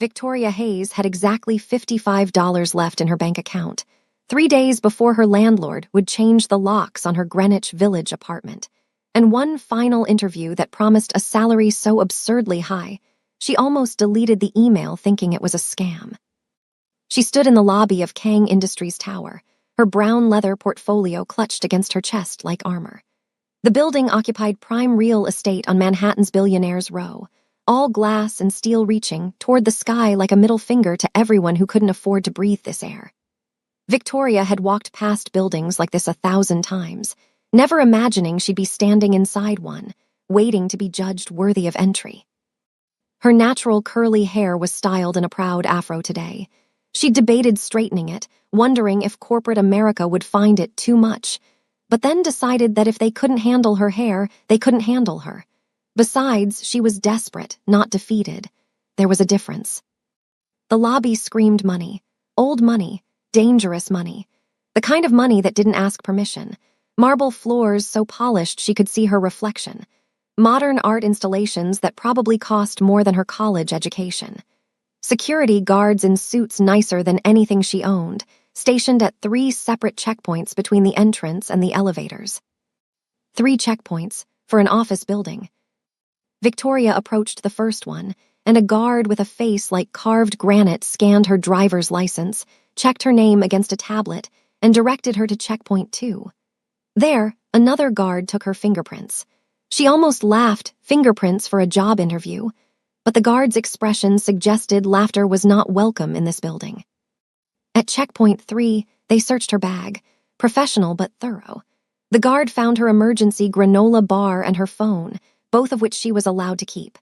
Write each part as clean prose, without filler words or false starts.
Victoria Hayes had exactly $55 left in her bank account, 3 days before her landlord would change the locks on her Greenwich Village apartment, and one final interview that promised a salary so absurdly high, she almost deleted the email thinking it was a scam. She stood in the lobby of Kang Industries Tower, her brown leather portfolio clutched against her chest like armor. The building occupied prime real estate on Manhattan's Billionaires' Row, all glass and steel reaching toward the sky like a middle finger to everyone who couldn't afford to breathe this air. Victoria had walked past buildings like this 1,000 times, never imagining she'd be standing inside one, waiting to be judged worthy of entry. Her natural curly hair was styled in a proud afro today. She debated straightening it, wondering if corporate America would find it too much, but then decided that if they couldn't handle her hair, they couldn't handle her. Besides, she was desperate, not defeated. There was a difference. The lobby screamed money, old money, dangerous money, the kind of money that didn't ask permission, marble floors so polished she could see her reflection, modern art installations that probably cost more than her college education. Security guards in suits nicer than anything she owned, stationed at 3 separate checkpoints between the entrance and the elevators. 3 checkpoints for an office building. Victoria approached the first one, and a guard with a face like carved granite scanned her driver's license, checked her name against a tablet, and directed her to checkpoint 2. There, another guard took her fingerprints. She almost laughed, fingerprints for a job interview, but the guard's expression suggested laughter was not welcome in this building. At checkpoint 3, they searched her bag, professional but thorough. The guard found her emergency granola bar and her phone, both of which she was allowed to keep.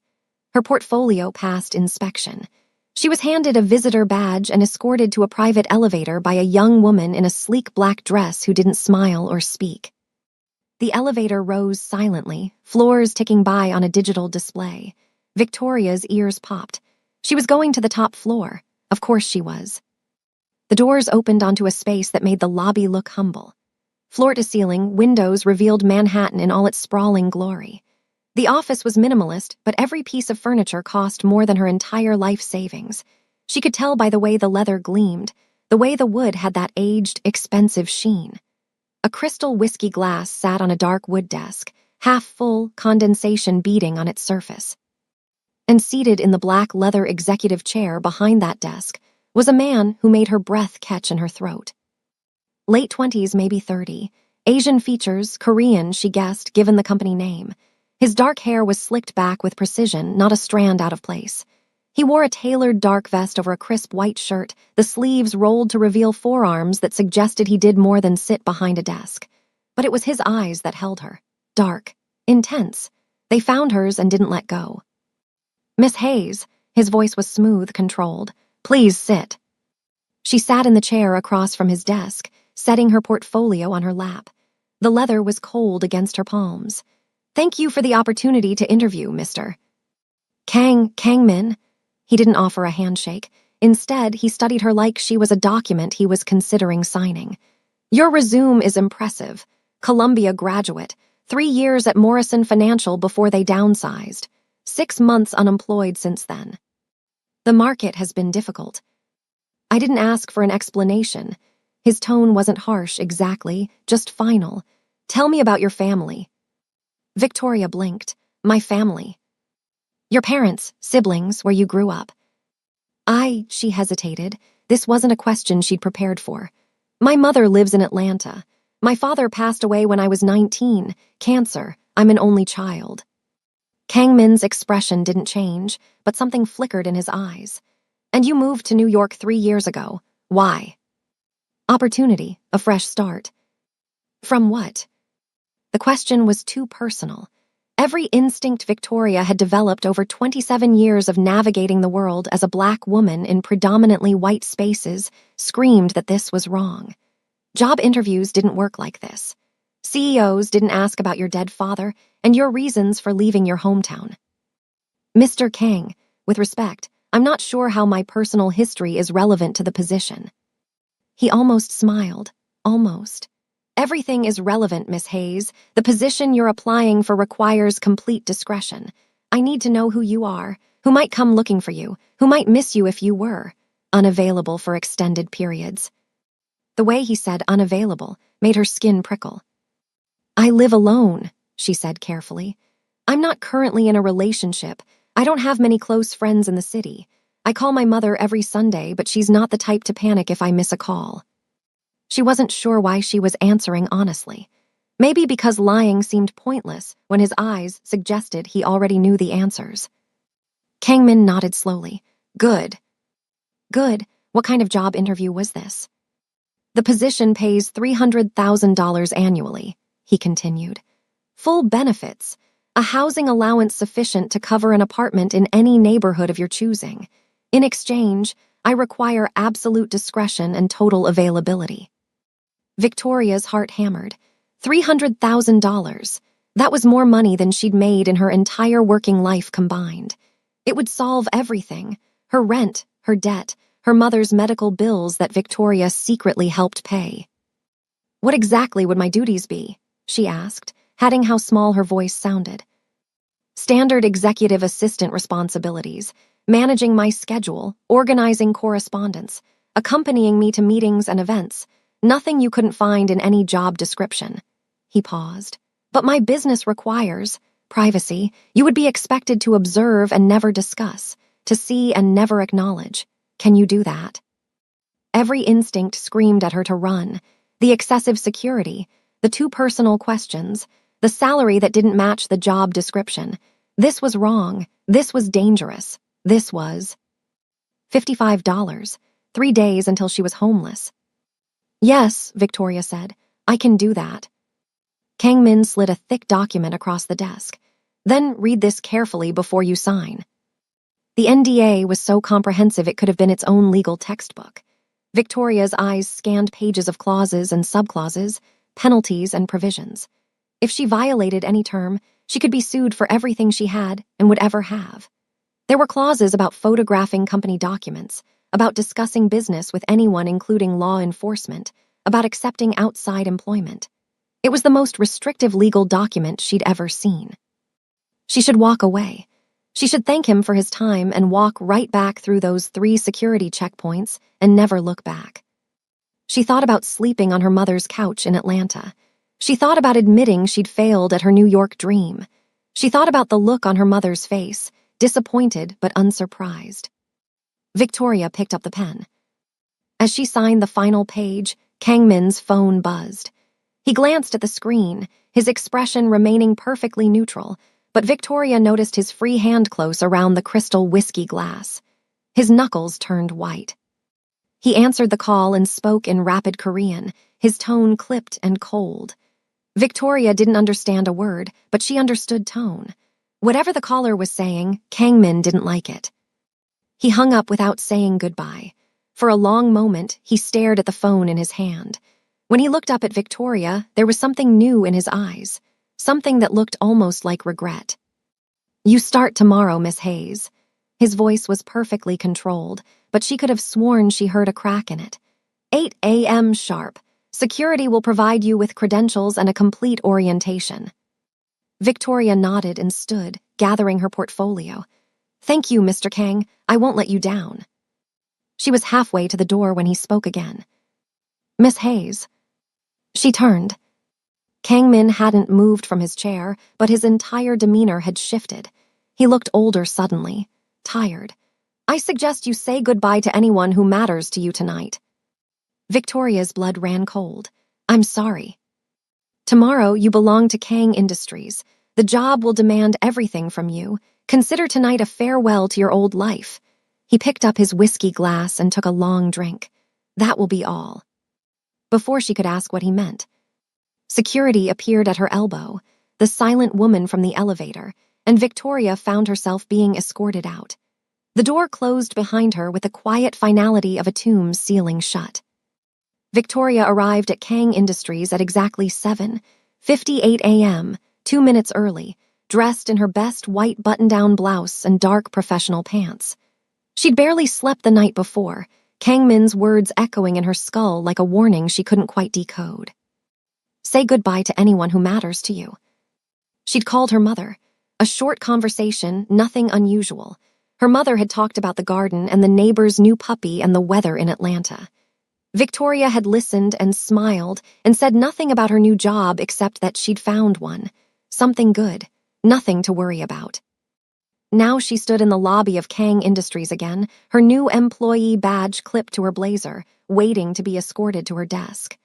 Her portfolio passed inspection. She was handed a visitor badge and escorted to a private elevator by a young woman in a sleek black dress who didn't smile or speak. The elevator rose silently, floors ticking by on a digital display. Victoria's ears popped. She was going to the top floor. Of course she was. The doors opened onto a space that made the lobby look humble. Floor to ceiling, windows revealed Manhattan in all its sprawling glory. The office was minimalist, but every piece of furniture cost more than her entire life savings. She could tell by the way the leather gleamed, the way the wood had that aged, expensive sheen. A crystal whiskey glass sat on a dark wood desk, half full, condensation beading on its surface. And seated in the black leather executive chair behind that desk was a man who made her breath catch in her throat. Late 20s, maybe 30. Asian features, Korean, she guessed, given the company name. His dark hair was slicked back with precision, not a strand out of place. He wore a tailored dark vest over a crisp white shirt, the sleeves rolled to reveal forearms that suggested he did more than sit behind a desk. But it was his eyes that held her. Dark. Intense. They found hers and didn't let go. "Miss Hayes," his voice was smooth, controlled. "Please sit." She sat in the chair across from his desk, setting her portfolio on her lap. The leather was cold against her palms. "Thank you for the opportunity to interview, Mr. Kangmin." He didn't offer a handshake. Instead, he studied her like she was a document he was considering signing. "Your resume is impressive. Columbia graduate, 3 years at Morrison Financial before they downsized. 6 months unemployed since then. The market has been difficult." I didn't ask for an explanation. His tone wasn't harsh exactly, just final. "Tell me about your family." Victoria blinked. "My family." "Your parents, siblings, where you grew up." She hesitated. This wasn't a question she'd prepared for. "My mother lives in Atlanta. My father passed away when I was 19. Cancer. I'm an only child." Kangmin's expression didn't change, but something flickered in his eyes. "And you moved to New York 3 years ago. Why?" "Opportunity, a fresh start." "From what?" The question was too personal. Every instinct Victoria had developed over 27 years of navigating the world as a black woman in predominantly white spaces screamed that this was wrong. Job interviews didn't work like this. CEOs didn't ask about your dead father and your reasons for leaving your hometown. "Mr. Kang, with respect, I'm not sure how my personal history is relevant to the position." He almost smiled. Almost. "Everything is relevant, Miss Hayes. The position you're applying for requires complete discretion. I need to know who you are, who might come looking for you, who might miss you if you were unavailable for extended periods. The way he said unavailable made her skin prickle. I live alone, she said carefully. I'm not currently in a relationship. I don't have many close friends in the city. I call my mother every Sunday, but she's not the type to panic if I miss a call. She wasn't sure why she was answering honestly. Maybe because lying seemed pointless when his eyes suggested he already knew the answers. Kangmin nodded slowly. Good. Good. What kind of job interview was this? The position pays $300,000 annually, he continued. Full benefits, a housing allowance sufficient to cover an apartment in any neighborhood of your choosing. In exchange, I require absolute discretion and total availability. Victoria's heart hammered. $300,000. That was more money than she'd made in her entire working life combined. It would solve everything: her rent, her debt, her mother's medical bills that Victoria secretly helped pay. What exactly would my duties be? She asked, adding how small her voice sounded. Standard executive assistant responsibilities, managing my schedule, organizing correspondence, accompanying me to meetings and events. Nothing you couldn't find in any job description. He paused. But my business requires privacy. You would be expected to observe and never discuss, to see and never acknowledge. Can you do that? Every instinct screamed at her to run. The excessive security, the too personal questions, the salary that didn't match the job description. This was wrong. This was dangerous. This was $55. 3 days until she was homeless. Yes, Victoria said. I can do that. Kangmin slid a thick document across the desk. Then read this carefully before you sign. The NDA was so comprehensive it could have been its own legal textbook. Victoria's eyes scanned pages of clauses and subclauses, penalties and provisions. If she violated any term, she could be sued for everything she had and would ever have. There were clauses about photographing company documents, about discussing business with anyone including law enforcement, about accepting outside employment. It was the most restrictive legal document she'd ever seen. She should walk away. She should thank him for his time and walk right back through those 3 security checkpoints and never look back. She thought about sleeping on her mother's couch in Atlanta. She thought about admitting she'd failed at her New York dream. She thought about the look on her mother's face, disappointed but unsurprised. Victoria picked up the pen. As she signed the final page, Kangmin's phone buzzed. He glanced at the screen, his expression remaining perfectly neutral, but Victoria noticed his free hand close around the crystal whiskey glass. His knuckles turned white. He answered the call and spoke in rapid Korean, his tone clipped and cold. Victoria didn't understand a word, but she understood tone. Whatever the caller was saying, Kangmin didn't like it. He hung up without saying goodbye. For a long moment, he stared at the phone in his hand. When he looked up at Victoria, there was something new in his eyes, something that looked almost like regret. You start tomorrow, Miss Hayes. His voice was perfectly controlled, but she could have sworn she heard a crack in it. 8 a.m. sharp. Security will provide you with credentials and a complete orientation. Victoria nodded and stood, gathering her portfolio. Thank you, Mr. Kang. I won't let you down. She was halfway to the door when he spoke again. Miss Hayes. She turned. Kangmin hadn't moved from his chair, but his entire demeanor had shifted. He looked older suddenly, tired. I suggest you say goodbye to anyone who matters to you tonight. Victoria's blood ran cold. I'm sorry. Tomorrow you belong to Kang Industries. The job will demand everything from you. Consider tonight a farewell to your old life. He picked up his whiskey glass and took a long drink. That will be all. Before she could ask what he meant, security appeared at her elbow, the silent woman from the elevator, and Victoria found herself being escorted out. The door closed behind her with the quiet finality of a tomb sealing shut. Victoria arrived at Kang Industries at exactly 7:58 a.m., 2 minutes early, dressed in her best white button-down blouse and dark professional pants. She'd barely slept the night before, Kangmin's words echoing in her skull like a warning she couldn't quite decode. Say goodbye to anyone who matters to you. She'd called her mother. A short conversation, nothing unusual. Her mother had talked about the garden and the neighbor's new puppy and the weather in Atlanta. Victoria had listened and smiled and said nothing about her new job except that she'd found one. Something good, nothing to worry about. Now she stood in the lobby of Kang Industries again, her new employee badge clipped to her blazer, waiting to be escorted to her desk.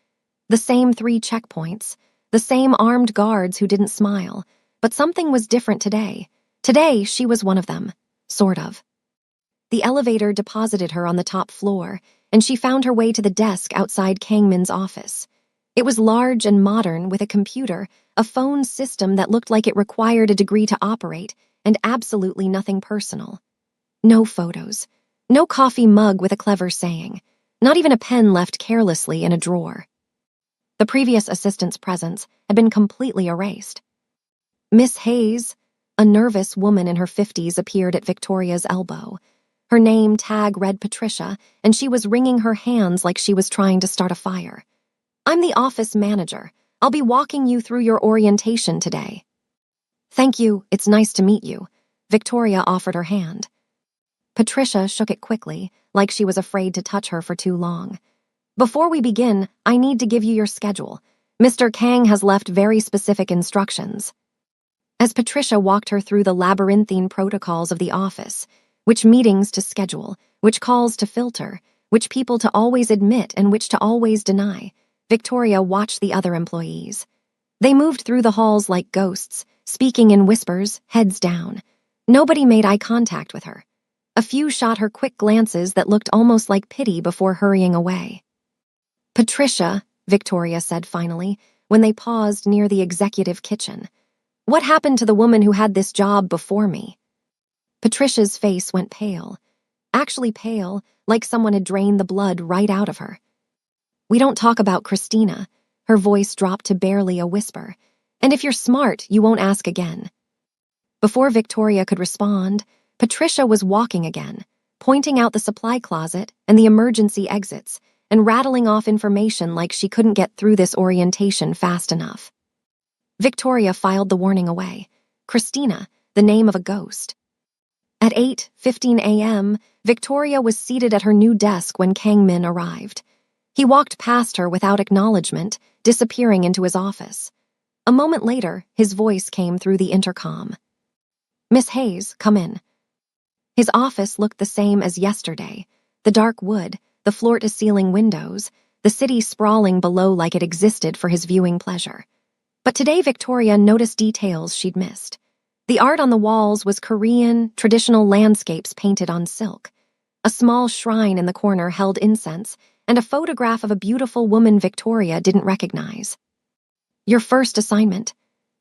The same 3 checkpoints, the same armed guards who didn't smile, but something was different today. Today, she was one of them, sort of. The elevator deposited her on the top floor, and she found her way to the desk outside Kangmin's office. It was large and modern with a computer, a phone system that looked like it required a degree to operate, and absolutely nothing personal. No photos, no coffee mug with a clever saying, not even a pen left carelessly in a drawer. The previous assistant's presence had been completely erased. Miss Hayes, a nervous woman in her 50s, appeared at Victoria's elbow. Her name tag read Patricia, and she was wringing her hands like she was trying to start a fire. "I'm the office manager. I'll be walking you through your orientation today." "Thank you, it's nice to meet you." Victoria offered her hand. Patricia shook it quickly, like she was afraid to touch her for too long. "Before we begin, I need to give you your schedule. Mr. Kang has left very specific instructions." As Patricia walked her through the labyrinthine protocols of the office, which meetings to schedule, which calls to filter, which people to always admit and which to always deny, Victoria watched the other employees. They moved through the halls like ghosts, speaking in whispers, heads down. Nobody made eye contact with her. A few shot her quick glances that looked almost like pity before hurrying away. "Patricia," Victoria said finally, when they paused near the executive kitchen. "What happened to the woman who had this job before me?" Patricia's face went pale. Actually pale, like someone had drained the blood right out of her. "We don't talk about Christina." Her voice dropped to barely a whisper. "And if you're smart, you won't ask again." Before Victoria could respond, Patricia was walking again, pointing out the supply closet and the emergency exits, and rattling off information like she couldn't get through this orientation fast enough. Victoria filed the warning away. Christina, the name of a ghost. At 8:15 a.m., Victoria was seated at her new desk when Kangmin arrived. He walked past her without acknowledgement, disappearing into his office. A moment later, his voice came through the intercom. "Miss Hayes, come in." His office looked the same as yesterday. The dark wood, the floor-to-ceiling windows, the city sprawling below like it existed for his viewing pleasure. But today Victoria noticed details she'd missed. The art on the walls was Korean, traditional landscapes painted on silk. A small shrine in the corner held incense, and a photograph of a beautiful woman Victoria didn't recognize. "Your first assignment."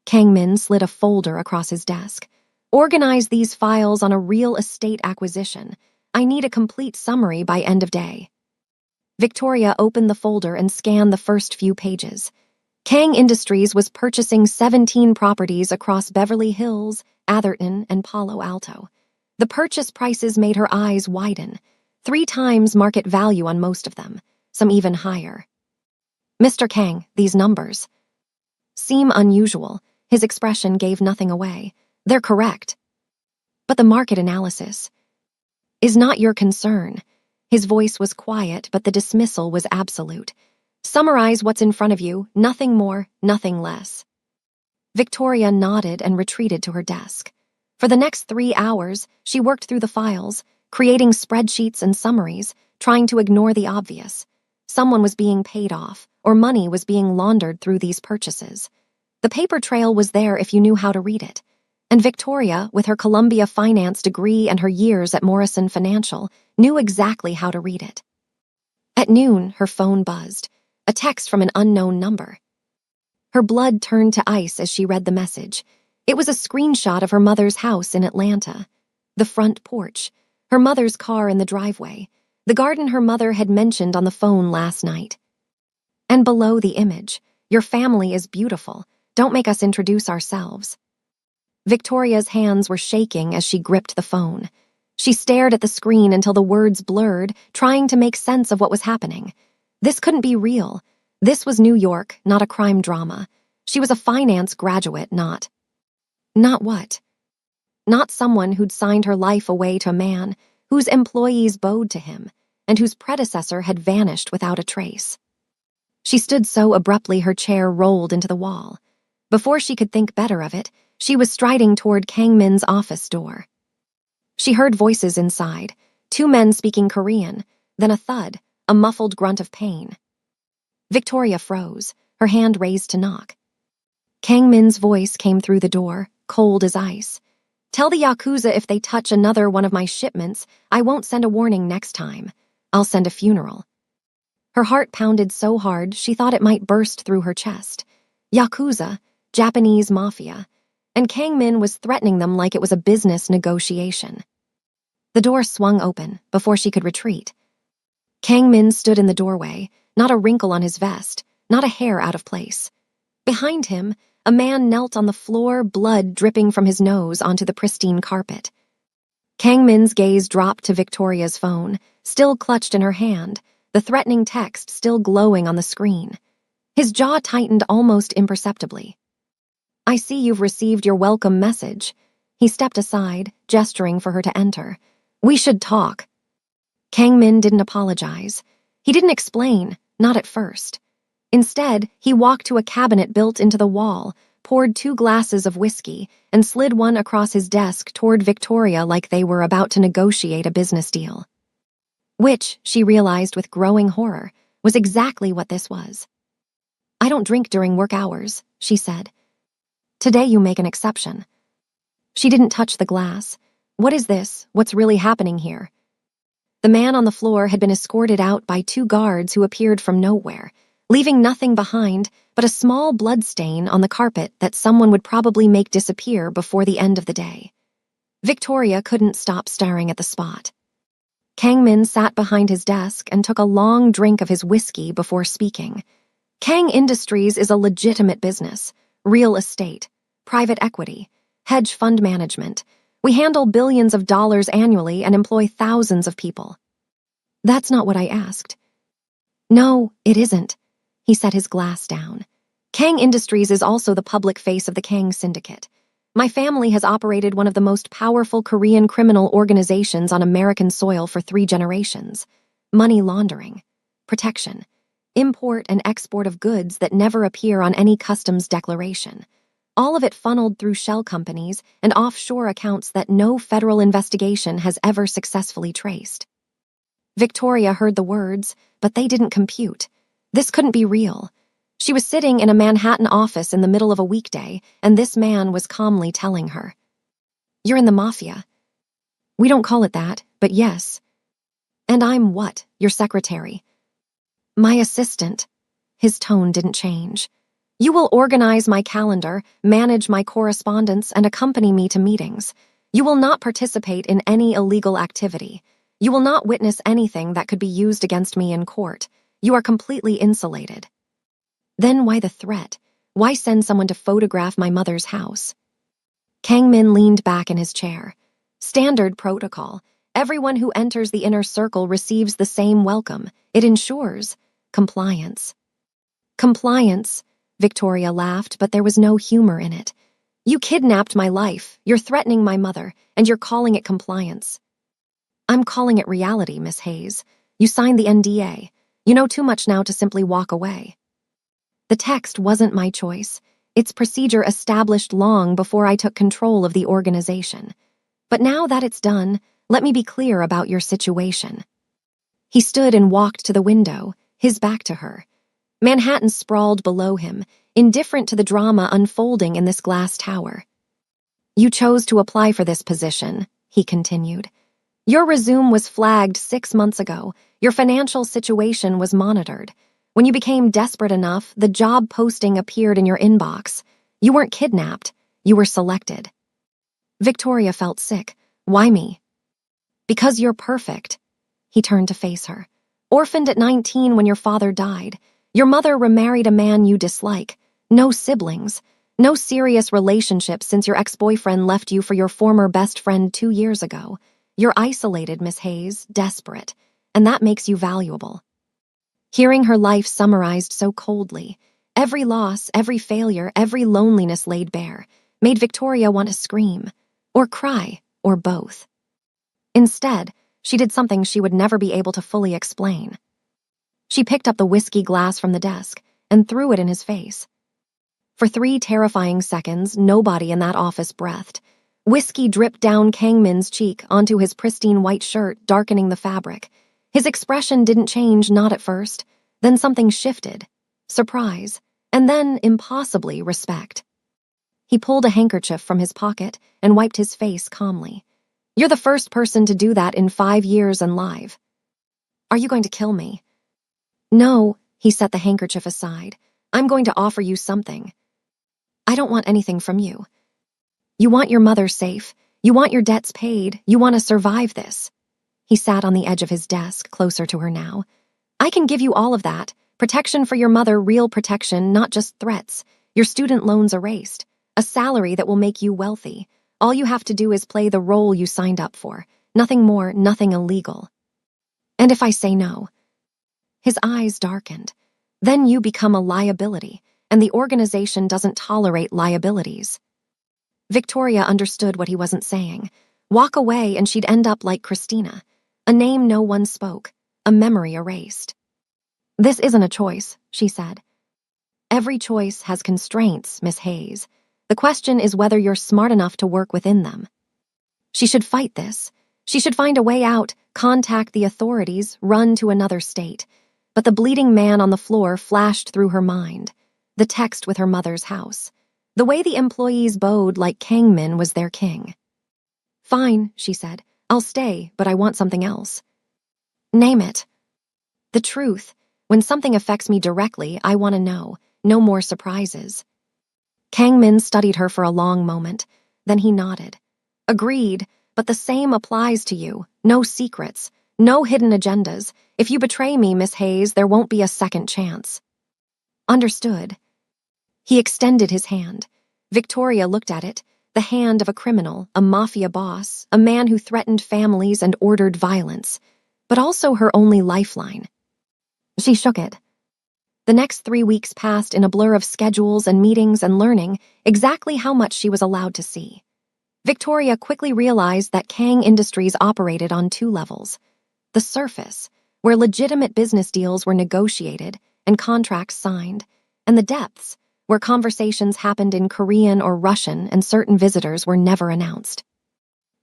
Kangmin slid a folder across his desk. "Organize these files on a real estate acquisition. I need a complete summary by end of day." Victoria opened the folder and scanned the first few pages. Kang Industries was purchasing 17 properties across Beverly Hills, Atherton, and Palo Alto. The purchase prices made her eyes widen. 3 times market value on most of them, some even higher. "Mr. Kang, these numbers seem unusual." His expression gave nothing away. "They're correct. But the market analysis is not your concern." His voice was quiet, but the dismissal was absolute. "Summarize what's in front of you, nothing more, nothing less." Victoria nodded and retreated to her desk. For the next 3 hours, she worked through the files, creating spreadsheets and summaries, trying to ignore the obvious. Someone was being paid off, or money was being laundered through these purchases. The paper trail was there if you knew how to read it. And Victoria, with her Columbia finance degree and her years at Morrison Financial, knew exactly how to read it. At noon, her phone buzzed. A text from an unknown number. Her blood turned to ice as she read the message. It was a screenshot of her mother's house in Atlanta. The front porch, her mother's car in the driveway, the garden her mother had mentioned on the phone last night. And below the image, "Your family is beautiful. Don't make us introduce ourselves." Victoria's hands were shaking as she gripped the phone. She stared at the screen until the words blurred, trying to make sense of what was happening. This couldn't be real. This was New York, not a crime drama. She was a finance graduate, not what? not someone who'd signed her life away to a man whose employees bowed to him and whose predecessor had vanished without a trace. She stood so abruptly her chair rolled into the wall. Before she could think better of it, she was striding toward Kang Min's office door. She heard voices inside, two men speaking Korean, then a thud, a muffled grunt of pain. Victoria froze, her hand raised to knock. Kang Min's voice came through the door, cold as ice. "Tell the Yakuza if they touch another one of my shipments, I won't send a warning next time. I'll send a funeral." Her heart pounded so hard she thought it might burst through her chest. Yakuza, Japanese Mafia, and Kang Min was threatening them like it was a business negotiation. The door swung open before she could retreat. Kang Min stood in the doorway, not a wrinkle on his vest, not a hair out of place. Behind him, a man knelt on the floor, blood dripping from his nose onto the pristine carpet. Kang Min's gaze dropped to Victoria's phone, still clutched in her hand, the threatening text still glowing on the screen. His jaw tightened almost imperceptibly. "I see you've received your welcome message." He stepped aside, gesturing for her to enter. "We should talk." Kang Min didn't apologize. He didn't explain, not at first. Instead, he walked to a cabinet built into the wall, poured 2 glasses of whiskey, and slid one across his desk toward Victoria like they were about to negotiate a business deal. Which, she realized with growing horror, was exactly what this was. "I don't drink during work hours," she said. "Today you make an exception." She didn't touch the glass. "What is this? What's really happening here?" The man on the floor had been escorted out by 2 guards who appeared from nowhere, leaving nothing behind but a small blood stain on the carpet that someone would probably make disappear before the end of the day. Victoria couldn't stop staring at the spot. Kang Min sat behind his desk and took a long drink of his whiskey before speaking. "Kang Industries is a legitimate business. Real estate, private equity, hedge fund management. We handle billions of dollars annually and employ thousands of people." "That's not what I asked." "No, it isn't." He set his glass down. "Kang Industries is also the public face of the Kang Syndicate. My family has operated one of the most powerful Korean criminal organizations on American soil for 3 generations. Money laundering, protection, import and export of goods that never appear on any customs declaration. All of it funneled through shell companies and offshore accounts that no federal investigation has ever successfully traced." Victoria heard the words, but they didn't compute. This couldn't be real. She was sitting in a Manhattan office in the middle of a weekday, and this man was calmly telling her, "You're in the Mafia." "We don't call it that, but yes." "And I'm what? Your secretary?" "My assistant." His tone didn't change. "You will organize my calendar, manage my correspondence, and accompany me to meetings. You will not participate in any illegal activity. You will not witness anything that could be used against me in court. You are completely insulated." Then why the threat? Why send someone to photograph my mother's house? Kang Min leaned back in his chair. "Standard protocol. Everyone who enters the inner circle receives the same welcome. It ensures compliance." "Compliance," Victoria laughed, but there was no humor in it. "You kidnapped my life, you're threatening my mother, and you're calling it compliance." "I'm calling it reality, Miss Hayes. You signed the NDA. You know too much now to simply walk away." "The text wasn't my choice. It's procedure established long before I took control of the organization. But now that it's done, let me be clear about your situation." He stood and walked to the window, his back to her. Manhattan sprawled below him, indifferent to the drama unfolding in this glass tower. "You chose to apply for this position," he continued. "Your resume was flagged 6 months ago. Your financial situation was monitored. When you became desperate enough, the job posting appeared in your inbox. You weren't kidnapped. You were selected." Victoria felt sick. "Why me?" "Because you're perfect." He turned to face her. "Orphaned at 19 when your father died. Your mother remarried a man you dislike. No siblings. No serious relationship since your ex-boyfriend left you for your former best friend 2 years ago. You're isolated, Miss Hayes, desperate, and that makes you valuable." Hearing her life summarized so coldly, every loss, every failure, every loneliness laid bare, made Victoria want to scream. or cry, or both. Instead, she did something she would never be able to fully explain. She picked up the whiskey glass from the desk and threw it in his face. For 3 terrifying seconds, nobody in that office breathed. Whiskey dripped down Kang Min's cheek onto his pristine white shirt, darkening the fabric. His expression didn't change, not at first. Then something shifted. Surprise. And then, impossibly, respect. He pulled a handkerchief from his pocket and wiped his face calmly. "You're the first person to do that in 5 years and live. Are you going to kill me?" "No," he set the handkerchief aside. "I'm going to offer you something. I don't want anything from you. You want your mother safe. You want your debts paid. You want to survive this." He sat on the edge of his desk, closer to her now. "I can give you all of that. Protection for your mother, real protection, not just threats. Your student loans erased. A salary that will make you wealthy. All you have to do is play the role you signed up for. Nothing more, nothing illegal." "And if I say no?" His eyes darkened. "Then you become a liability, and the organization doesn't tolerate liabilities." Victoria understood what he wasn't saying. Walk away and she'd end up like Christina. A name no one spoke, a memory erased. "This isn't a choice," she said. "Every choice has constraints, Miss Hayes. The question is whether you're smart enough to work within them." She should fight this. She should find a way out, contact the authorities, run to another state. But the bleeding man on the floor flashed through her mind. The text with her mother's house. The way the employees bowed like Kang Min was their king. "Fine," she said. "I'll stay, but I want something else." "Name it." "The truth. When something affects me directly, I want to know. No more surprises." Kang Min studied her for a long moment. Then he nodded. "Agreed, but the same applies to you. No secrets. No hidden agendas. If you betray me, Miss Hayes, there won't be a second chance." "Understood." He extended his hand. Victoria looked at it, the hand of a criminal, a mafia boss, a man who threatened families and ordered violence, but also her only lifeline. She shook it. The next 3 weeks passed in a blur of schedules and meetings and learning exactly how much she was allowed to see. Victoria quickly realized that Kang Industries operated on 2 levels. The surface, where legitimate business deals were negotiated and contracts signed, and the depths, where conversations happened in Korean or Russian and certain visitors were never announced.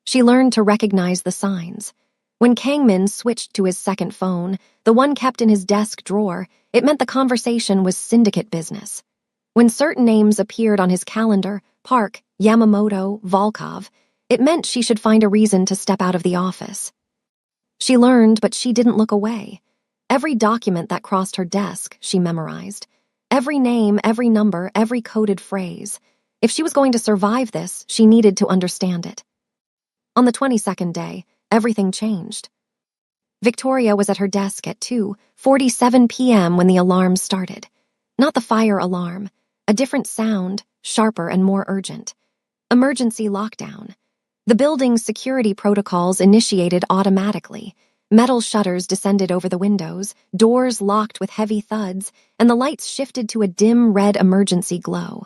She learned to recognize the signs. When Kang Min switched to his second phone, the one kept in his desk drawer, it meant the conversation was syndicate business. When certain names appeared on his calendar, Park, Yamamoto, Volkov, it meant she should find a reason to step out of the office. She learned, but she didn't look away. Every document that crossed her desk, she memorized. Every name, every number, every coded phrase. If she was going to survive this, she needed to understand it. On the 22nd day, everything changed. Victoria was at her desk at 2:47 p.m. when the alarm started. Not the fire alarm, a different sound, sharper and more urgent. Emergency lockdown. The building's security protocols initiated automatically. Metal shutters descended over the windows, doors locked with heavy thuds, and the lights shifted to a dim red emergency glow.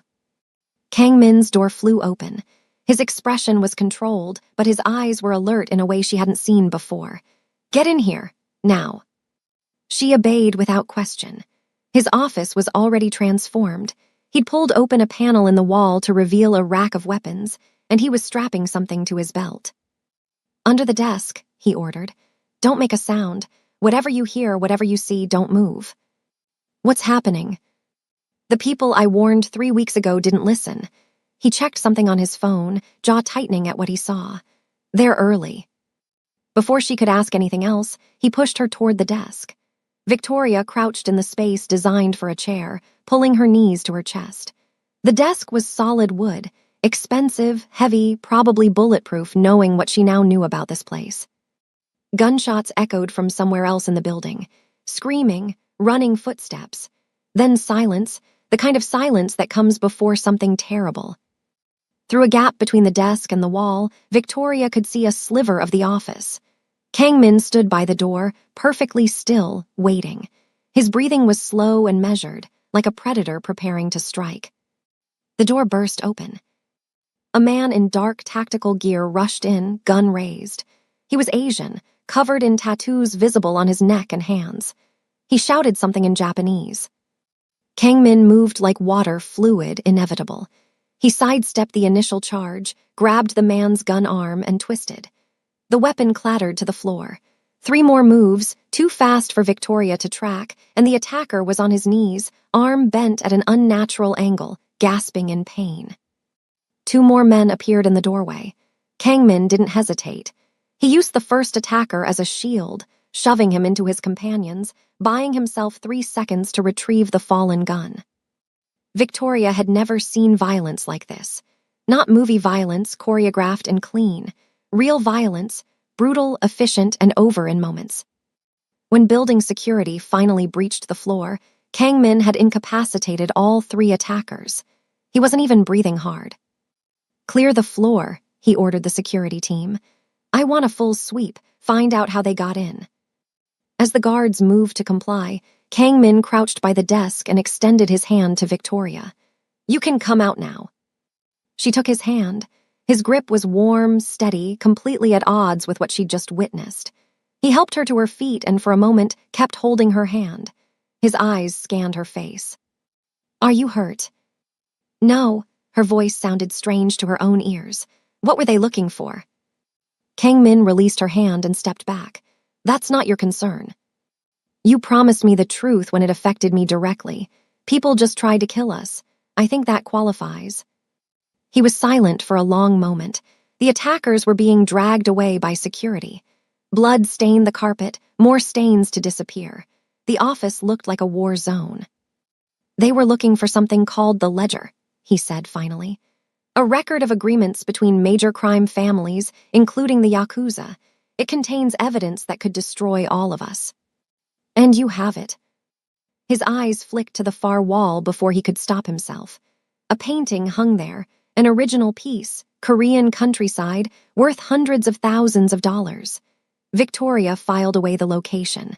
Kang Min's door flew open. His expression was controlled, but his eyes were alert in a way she hadn't seen before. "Get in here, now." She obeyed without question. His office was already transformed. He'd pulled open a panel in the wall to reveal a rack of weapons, and he was strapping something to his belt. "Under the desk," he ordered. "Don't make a sound. Whatever you hear, whatever you see, don't move." "What's happening?" "The people I warned 3 weeks ago didn't listen." He checked something on his phone, jaw tightening at what he saw. "They're early." Before she could ask anything else, he pushed her toward the desk. Victoria crouched in the space designed for a chair, pulling her knees to her chest. The desk was solid wood, expensive, heavy, probably bulletproof, knowing what she now knew about this place. Gunshots echoed from somewhere else in the building. Screaming, running footsteps. Then silence, the kind of silence that comes before something terrible. Through a gap between the desk and the wall, Victoria could see a sliver of the office. Kang Min stood by the door, perfectly still, waiting. His breathing was slow and measured, like a predator preparing to strike. The door burst open. A man in dark tactical gear rushed in, gun raised. He was Asian, covered in tattoos visible on his neck and hands. He shouted something in Japanese. Kang-min moved like water, fluid, inevitable. He sidestepped the initial charge, grabbed the man's gun arm, and twisted. The weapon clattered to the floor. 3 more moves, too fast for Victoria to track, and the attacker was on his knees, arm bent at an unnatural angle, gasping in pain. 2 more men appeared in the doorway. Kang-min didn't hesitate. He used the first attacker as a shield, shoving him into his companions, buying himself 3 seconds to retrieve the fallen gun. Victoria had never seen violence like this. Not movie violence, choreographed and clean. Real violence, brutal, efficient, and over in moments. When building security finally breached the floor, Kang-min had incapacitated all 3 attackers. He wasn't even breathing hard. "Clear the floor," he ordered the security team. "I want a full sweep, find out how they got in." As the guards moved to comply, Kang-min crouched by the desk and extended his hand to Victoria. "You can come out now." She took his hand. His grip was warm, steady, completely at odds with what she'd just witnessed. He helped her to her feet and for a moment kept holding her hand. His eyes scanned her face. "Are you hurt?" "No." Her voice sounded strange to her own ears. What were they looking for? Kang-min released her hand and stepped back. "That's not your concern. You promised me the truth when it affected me directly. People just tried to kill us. I think that qualifies." He was silent for a long moment. The attackers were being dragged away by security. Blood stained the carpet, more stains to disappear. The office looked like a war zone. "They were looking for something called the Ledger," he said finally. "A record of agreements between major crime families, including the Yakuza. It contains evidence that could destroy all of us. And you have it." His eyes flicked to the far wall before he could stop himself. A painting hung there, an original piece, Korean countryside, worth hundreds of thousands of dollars. Victoria filed away the location.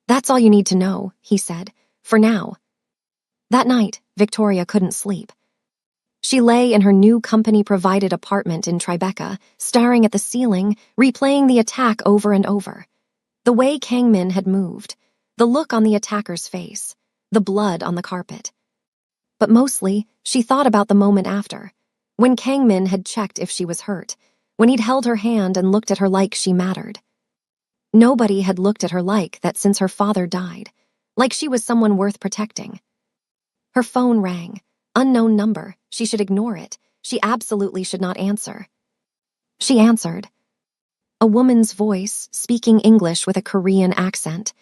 "That's all you need to know," he said, "for now." That night, Victoria couldn't sleep. She lay in her new company-provided apartment in Tribeca, staring at the ceiling, replaying the attack over and over. The way Kang-min had moved, the look on the attacker's face, the blood on the carpet. But mostly, she thought about the moment after, when Kang-min had checked if she was hurt, when he'd held her hand and looked at her like she mattered. Nobody had looked at her like that since her father died, like she was someone worth protecting. Her phone rang. Unknown number. She should ignore it. She absolutely should not answer. She answered. A woman's voice, speaking English with a Korean accent.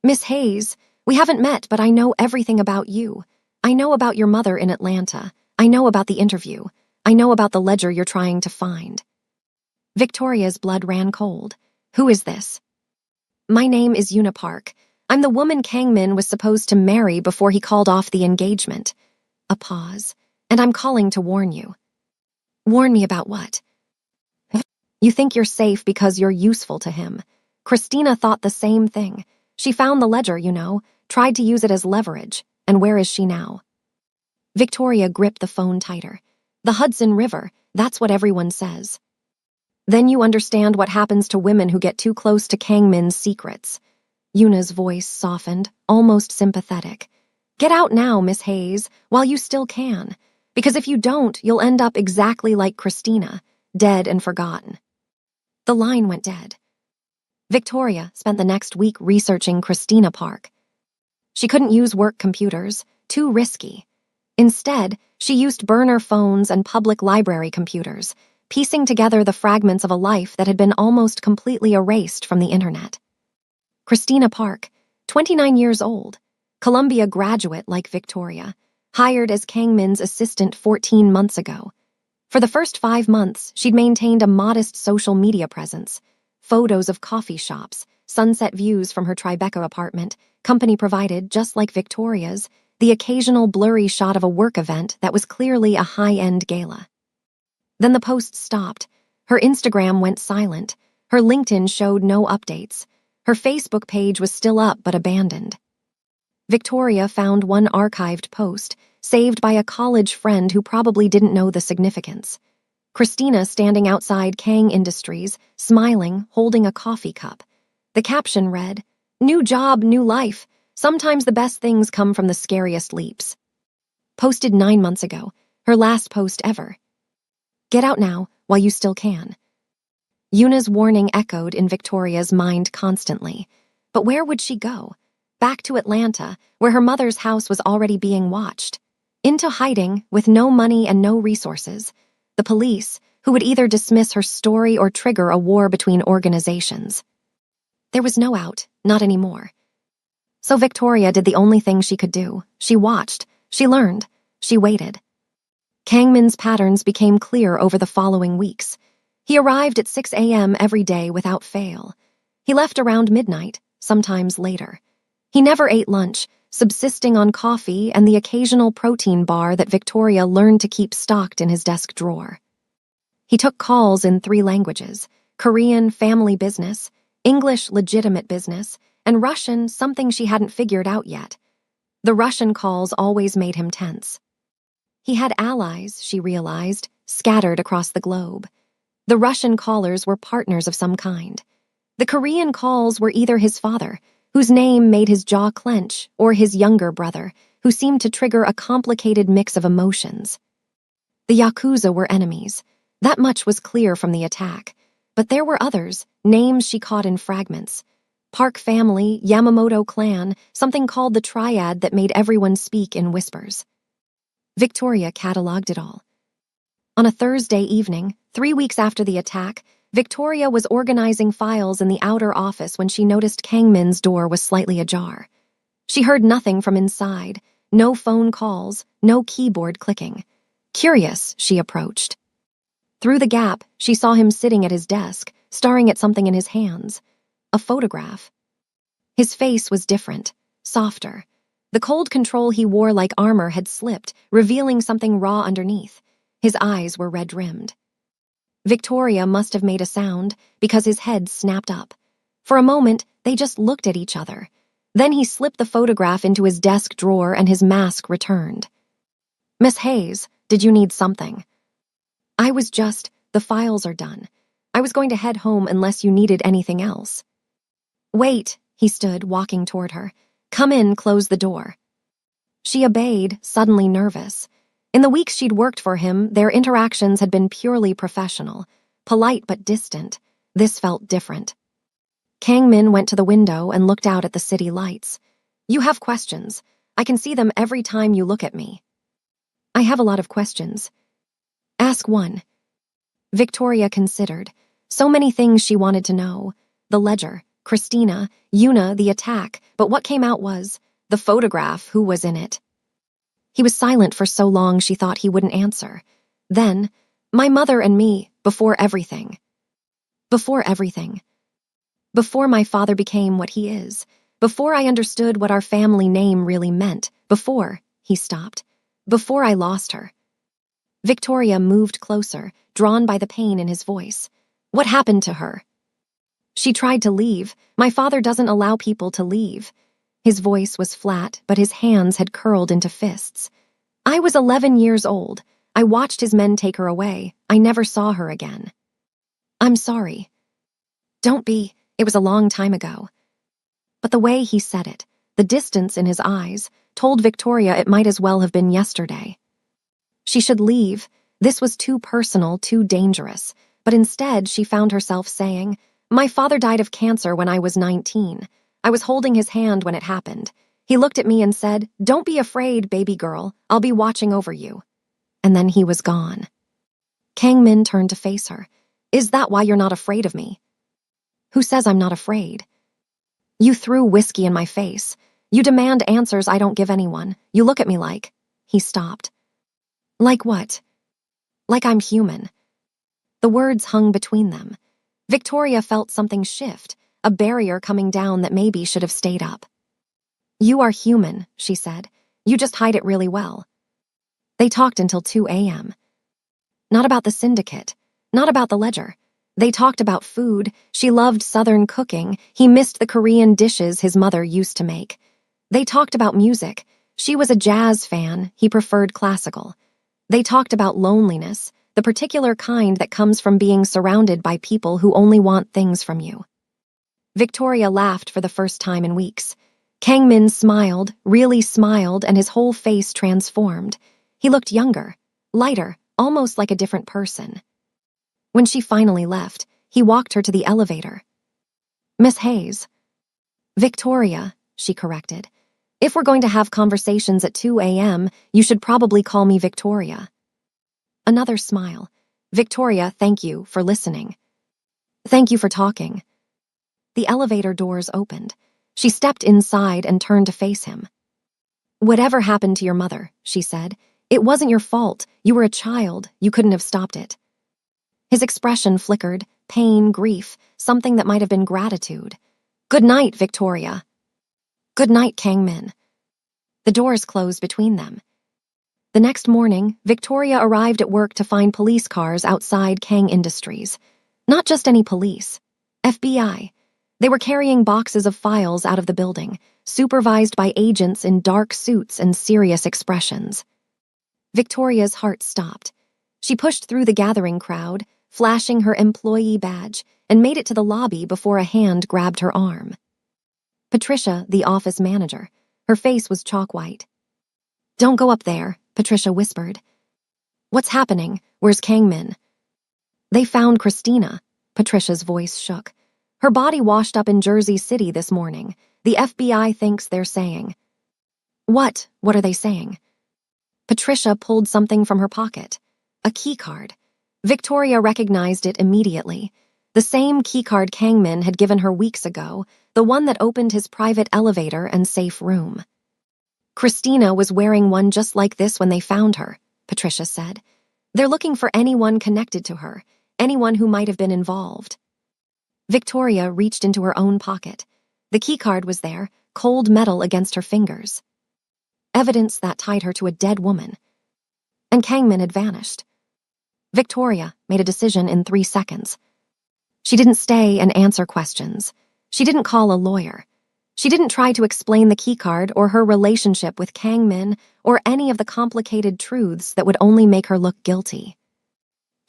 "Miss Hayes, we haven't met, but I know everything about you. I know about your mother in Atlanta. I know about the interview. I know about the ledger you're trying to find." Victoria's blood ran cold. "Who is this?" "My name is Una Park. I'm the woman Kang-min was supposed to marry before he called off the engagement." A pause. "And I'm calling to warn you." "Warn me about what?" "You think you're safe because you're useful to him. Christina thought the same thing. She found the ledger, tried to use it as leverage. And where is she now?" Victoria gripped the phone tighter. "The Hudson River, that's what everyone says." "Then you understand what happens to women who get too close to Kang-min's secrets." Yuna's voice softened, almost sympathetic. "Get out now, Miss Hayes, while you still can. Because if you don't, you'll end up exactly like Christina, dead and forgotten." The line went dead. Victoria spent the next week researching Christina Park. She couldn't use work computers, too risky. Instead, she used burner phones and public library computers, piecing together the fragments of a life that had been almost completely erased from the internet. Christina Park, 29 years old, Columbia graduate like Victoria, hired as Kang-min's assistant 14 months ago. For the first 5 months, she'd maintained a modest social media presence. Photos of coffee shops, sunset views from her Tribeca apartment, company provided just like Victoria's, the occasional blurry shot of a work event that was clearly a high-end gala. Then the posts stopped. Her Instagram went silent. Her LinkedIn showed no updates. Her Facebook page was still up but abandoned. Victoria found one archived post, saved by a college friend who probably didn't know the significance. Christina standing outside Kang Industries, smiling, holding a coffee cup. The caption read, "New job, new life. Sometimes the best things come from the scariest leaps." Posted 9 months ago, her last post ever. Get out now, while you still can. Yuna's warning echoed in Victoria's mind constantly. But where would she go? Back to Atlanta, where her mother's house was already being watched. Into hiding, with no money and no resources. The police, who would either dismiss her story or trigger a war between organizations. There was no out, not anymore. So Victoria did the only thing she could do. She watched, she learned, she waited. Kangmin's patterns became clear over the following weeks. He arrived at 6 a.m. every day without fail. He left around midnight, sometimes later. He never ate lunch, subsisting on coffee and the occasional protein bar that Victoria learned to keep stocked in his desk drawer. He took calls in 3 languages: Korean, family business; English, legitimate business; and Russian, something she hadn't figured out yet. The Russian calls always made him tense. He had allies, she realized, scattered across the globe. The Russian callers were partners of some kind. The Korean calls were either his father, whose name made his jaw clench, or his younger brother, who seemed to trigger a complicated mix of emotions. The Yakuza were enemies. That much was clear from the attack. But there were others, names she caught in fragments. Park family, Yamamoto clan, something called the Triad that made everyone speak in whispers. Victoria catalogued it all. On a Thursday evening, 3 weeks after the attack, Victoria was organizing files in the outer office when she noticed Kangmin's door was slightly ajar. She heard nothing from inside, no phone calls, no keyboard clicking. Curious, she approached. Through the gap, she saw him sitting at his desk, staring at something in his hands. A photograph. His face was different, softer. The cold control he wore like armor had slipped, revealing something raw underneath. His eyes were red-rimmed. Victoria must have made a sound, because his head snapped up. For a moment, they just looked at each other. Then he slipped the photograph into his desk drawer and his mask returned. "Miss Hayes, did you need something?" The files are done. I was going to head home unless you needed anything else." "Wait," he stood, walking toward her. "Come in, close the door." She obeyed, suddenly nervous. In the weeks she'd worked for him, their interactions had been purely professional, polite but distant. This felt different. Kangmin went to the window and looked out at the city lights. "You have questions. I can see them every time you look at me." "I have a lot of questions." "Ask one." Victoria considered. So many things she wanted to know. The ledger, Christina, Yuna, the attack, but what came out was, the photograph, who was in it. He was silent for so long she thought he wouldn't answer. Then, "My mother and me, before everything." Before everything. Before my father became what he is. Before I understood what our family name really meant. Before, he stopped. Before I lost her. Victoria moved closer, drawn by the pain in his voice. "What happened to her?" "She tried to leave. My father doesn't allow people to leave." His voice was flat, but his hands had curled into fists. "I was 11 years old. I watched his men take her away. I never saw her again." "I'm sorry." "Don't be. It was a long time ago." But the way he said it, the distance in his eyes, told Victoria it might as well have been yesterday. She should leave. This was too personal, too dangerous. But instead, she found herself saying, "My father died of cancer when I was 19. I was holding his hand when it happened. He looked at me and said, 'Don't be afraid, baby girl. I'll be watching over you.' And then he was gone." Kangmin turned to face her. "Is that why you're not afraid of me?" "Who says I'm not afraid?" "You threw whiskey in my face. You demand answers I don't give anyone. You look at me like..." He stopped. "Like what?" "Like I'm human." The words hung between them. Victoria felt something shift, a barrier coming down that maybe should have stayed up. "You are human," she said. "You just hide it really well." They talked until 2 a.m. Not about the syndicate, not about the ledger. They talked about food. She loved Southern cooking. He missed the Korean dishes his mother used to make. They talked about music. She was a jazz fan. He preferred classical. They talked about loneliness, the particular kind that comes from being surrounded by people who only want things from you. Victoria laughed for the first time in weeks. Kang Min smiled, really smiled, and his whole face transformed. He looked younger, lighter, almost like a different person. When she finally left, he walked her to the elevator. "Miss Hayes." "Victoria," she corrected. "If we're going to have conversations at 2 a.m., you should probably call me Victoria." Another smile. "Victoria, thank you for listening." "Thank you for talking." The elevator doors opened. She stepped inside and turned to face him. "Whatever happened to your mother," she said, "it wasn't your fault. You were a child. You couldn't have stopped it." His expression flickered, pain, grief, something that might have been gratitude. "Good night, Victoria." "Good night, Kang Min." The doors closed between them. The next morning, Victoria arrived at work to find police cars outside Kang Industries. Not just any police. FBI. They were carrying boxes of files out of the building, supervised by agents in dark suits and serious expressions. Victoria's heart stopped. She pushed through the gathering crowd, flashing her employee badge, and made it to the lobby before a hand grabbed her arm. Patricia, the office manager. Her face was chalk white. "Don't go up there," Patricia whispered. "What's happening? Where's Kang Min?" "They found Christina." Patricia's voice shook. "Her body washed up in Jersey City this morning. The FBI thinks they're saying." What are they saying?" Patricia pulled something from her pocket. A keycard. Victoria recognized it immediately. The same keycard Kang Min had given her weeks ago, the one that opened his private elevator and safe room. "Christina was wearing one just like this when they found her," Patricia said. "They're looking for anyone connected to her, anyone who might have been involved." Victoria reached into her own pocket. The keycard was there, cold metal against her fingers. Evidence that tied her to a dead woman. And Kang Min had vanished. Victoria made a decision in 3 seconds. She didn't stay and answer questions. She didn't call a lawyer. She didn't try to explain the keycard or her relationship with Kang Min or any of the complicated truths that would only make her look guilty.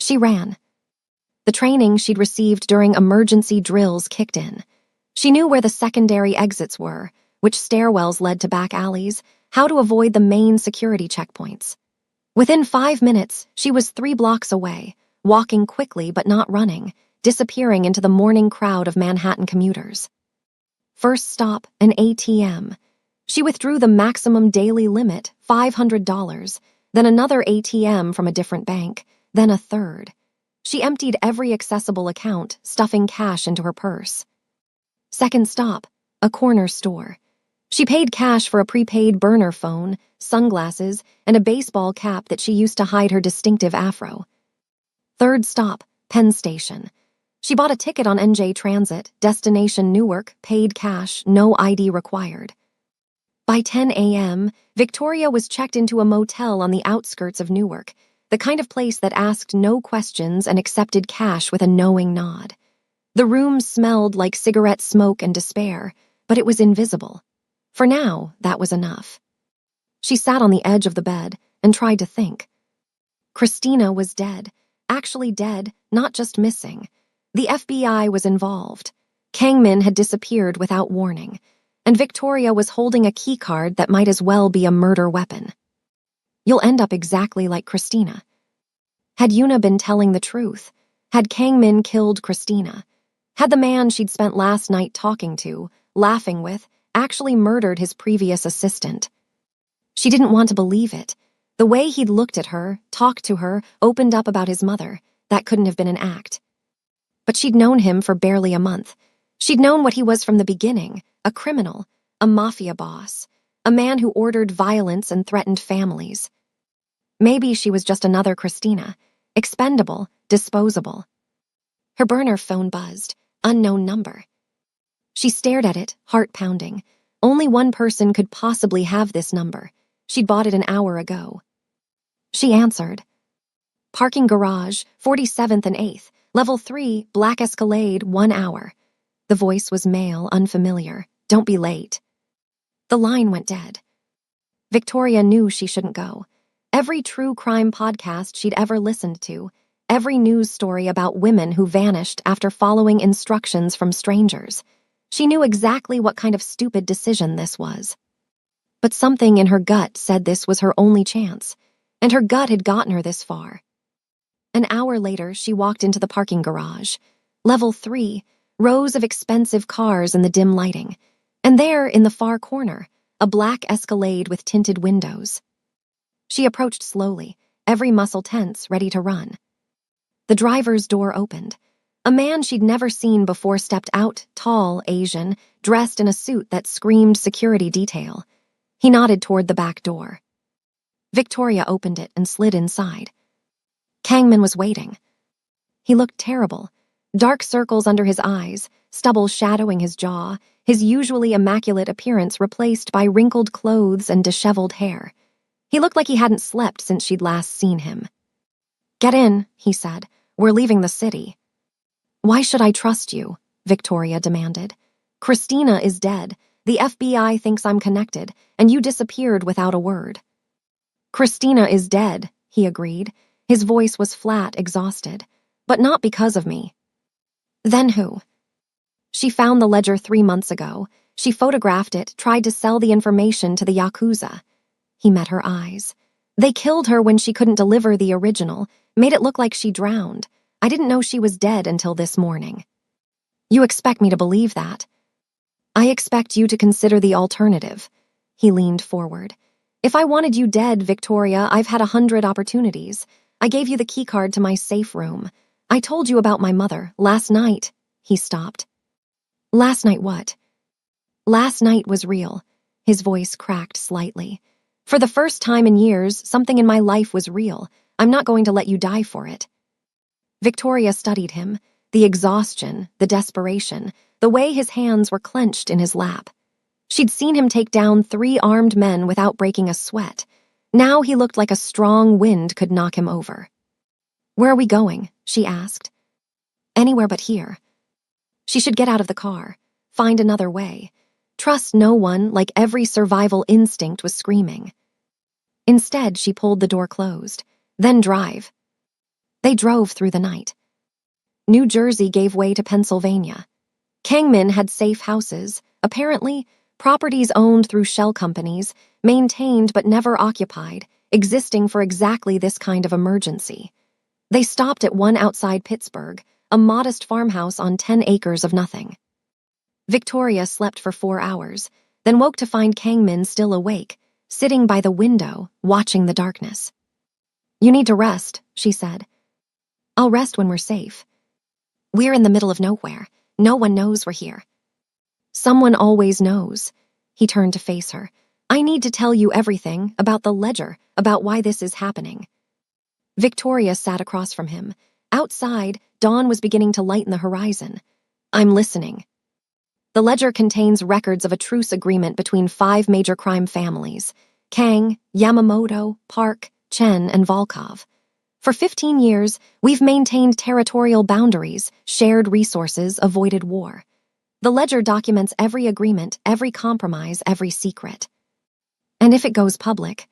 She ran. The training she'd received during emergency drills kicked in. She knew where the secondary exits were, which stairwells led to back alleys, how to avoid the main security checkpoints. Within 5 minutes, she was 3 blocks away, walking quickly but not running, disappearing into the morning crowd of Manhattan commuters. First stop, an ATM. She withdrew the maximum daily limit, $500, then another ATM from a different bank, then a third. She emptied every accessible account, stuffing cash into her purse. Second stop, a corner store. She paid cash for a prepaid burner phone, sunglasses, and a baseball cap that she used to hide her distinctive afro. Third stop, Penn Station. She bought a ticket on NJ Transit, destination Newark, paid cash, no ID required. By 10 a.m., Victoria was checked into a motel on the outskirts of Newark, the kind of place that asked no questions and accepted cash with a knowing nod. The room smelled like cigarette smoke and despair, but it was invisible. For now, that was enough. She sat on the edge of the bed and tried to think. Christina was dead, actually dead, not just missing. The FBI was involved. Kang Min had disappeared without warning, and Victoria was holding a keycard that might as well be a murder weapon. You'll end up exactly like Christina. Had Yuna been telling the truth? Had Kang Min killed Christina? Had the man she'd spent last night talking to, laughing with, actually murdered his previous assistant? She didn't want to believe it. The way he'd looked at her, talked to her, opened up about his mother, that couldn't have been an act. But she'd known him for barely a month. She'd known what he was from the beginning, a criminal, a mafia boss, a man who ordered violence and threatened families. Maybe she was just another Christina, expendable, disposable. Her burner phone buzzed, unknown number. She stared at it, heart pounding. Only one person could possibly have this number. She'd bought it an hour ago. She answered. Parking garage, 47th and 8th, level 3, Black Escalade, 1 hour. The voice was male, unfamiliar. Don't be late. The line went dead. Victoria knew she shouldn't go. Every true crime podcast she'd ever listened to, every news story about women who vanished after following instructions from strangers. She knew exactly what kind of stupid decision this was. But something in her gut said this was her only chance, and her gut had gotten her this far. An hour later, she walked into the parking garage. Level 3, rows of expensive cars in the dim lighting. And there, in the far corner, a black Escalade with tinted windows. She approached slowly, every muscle tense, ready to run. The driver's door opened. A man she'd never seen before stepped out, tall, Asian, dressed in a suit that screamed security detail. He nodded toward the back door. Victoria opened it and slid inside. Kangman was waiting. He looked terrible. Dark circles under his eyes, stubble shadowing his jaw, his usually immaculate appearance replaced by wrinkled clothes and disheveled hair. He looked like he hadn't slept since she'd last seen him. "Get in," he said. "We're leaving the city." "Why should I trust you?" Victoria demanded. "Christina is dead. The FBI thinks I'm connected, and you disappeared without a word." "Christina is dead," he agreed. His voice was flat, exhausted. "But not because of me." "Then who?" "She found the ledger 3 months ago. She photographed it, tried to sell the information to the Yakuza." He met her eyes. "They killed her when she couldn't deliver the original, made it look like she drowned. I didn't know she was dead until this morning." "You expect me to believe that?" "I expect you to consider the alternative." He leaned forward. "If I wanted you dead, Victoria, I've had 100 opportunities. I gave you the keycard to my safe room. I told you about my mother, last night." He stopped. "Last night what?" "Last night was real." His voice cracked slightly. "For the first time in years, something in my life was real. I'm not going to let you die for it." Victoria studied him, the exhaustion, the desperation, the way his hands were clenched in his lap. She'd seen him take down 3 armed men without breaking a sweat. Now he looked like a strong wind could knock him over. "Where are we going?" she asked. "Anywhere but here." She should get out of the car, find another way. Trust no one, like every survival instinct was screaming. Instead, she pulled the door closed. "Then drive." They drove through the night. New Jersey gave way to Pennsylvania. Kangman had safe houses, apparently, properties owned through shell companies, maintained but never occupied, existing for exactly this kind of emergency. They stopped at one outside Pittsburgh, a modest farmhouse on 10 acres of nothing. Victoria slept for 4 hours, then woke to find Kangman still awake, sitting by the window, watching the darkness. "You need to rest," she said. "I'll rest when we're safe." "We're in the middle of nowhere. No one knows we're here." "Someone always knows." He turned to face her. "I need to tell you everything, about the ledger, about why this is happening." Victoria sat across from him. Outside, dawn was beginning to lighten the horizon. "I'm listening." The ledger contains records of a truce agreement between 5 major crime families: Kang, Yamamoto, Park, Chen, and Volkov. For 15 years, we've maintained territorial boundaries, shared resources, avoided war. The ledger documents every agreement, every compromise, every secret. And if it goes public,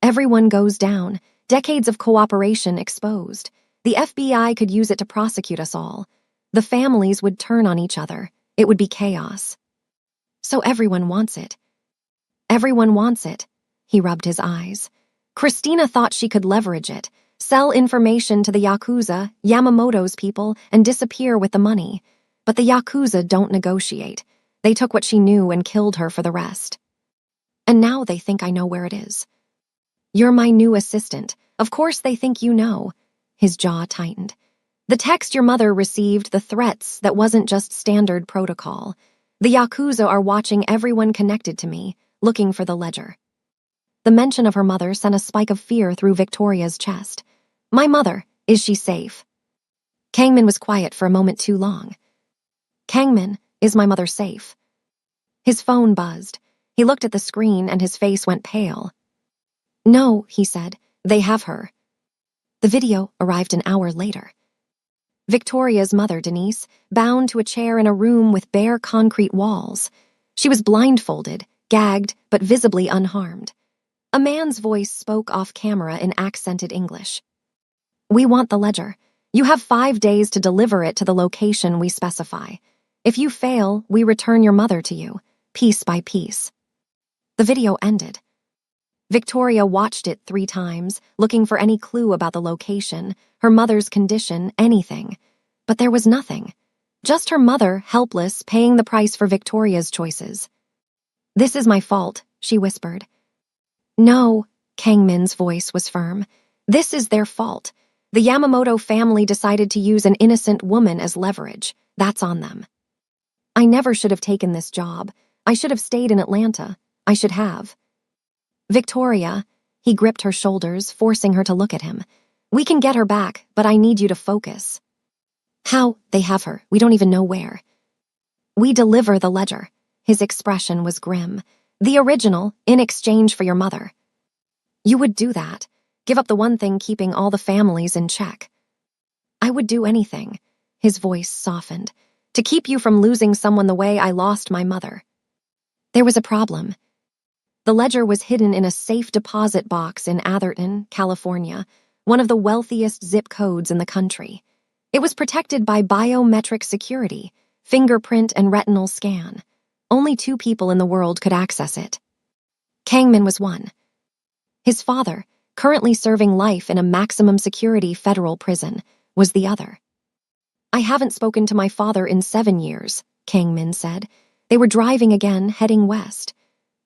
everyone goes down, decades of cooperation exposed. The FBI could use it to prosecute us all. The families would turn on each other. It would be chaos. So everyone wants it. Everyone wants it. He rubbed his eyes. Christina thought she could leverage it, sell information to the Yakuza, Yamamoto's people, and disappear with the money. But the Yakuza don't negotiate. They took what she knew and killed her for the rest. And now they think I know where it is. "You're my new assistant. Of course they think you know." His jaw tightened. "The text your mother received, the threats, that wasn't just standard protocol. The Yakuza are watching everyone connected to me, looking for the ledger." The mention of her mother sent a spike of fear through Victoria's chest. "My mother, is she safe?" Kangman was quiet for a moment too long. "Kangman, is my mother safe?" His phone buzzed. He looked at the screen and his face went pale. "No," he said, "they have her." The video arrived an hour later. Victoria's mother, Denise, bound to a chair in a room with bare concrete walls. She was blindfolded, gagged, but visibly unharmed. A man's voice spoke off camera in accented English. "We want the ledger. You have 5 days to deliver it to the location we specify. If you fail, we return your mother to you, piece by piece." The video ended. Victoria watched it 3 times, looking for any clue about the location, her mother's condition, anything. But there was nothing. Just her mother, helpless, paying the price for Victoria's choices. "This is my fault," she whispered. "No," Kangmin's voice was firm. "This is their fault. The Yamamoto family decided to use an innocent woman as leverage. That's on them. I never should have taken this job. I should have stayed in Atlanta. I should have." "Victoria," he gripped her shoulders, forcing her to look at him. "We can get her back, but I need you to focus." "How? They have her. We don't even know where." "We deliver the ledger." His expression was grim. "The original, in exchange for your mother." "You would do that? Give up the one thing keeping all the families in check?" "I would do anything." His voice softened. "To keep you from losing someone the way I lost my mother." There was a problem. The ledger was hidden in a safe deposit box in Atherton, California, one of the wealthiest zip codes in the country. It was protected by biometric security, fingerprint and retinal scan. Only 2 people in the world could access it. Kangmin was one. His father, currently serving life in a maximum security federal prison, was the other. "I haven't spoken to my father in 7 years," Kangmin said. They were driving again, heading west.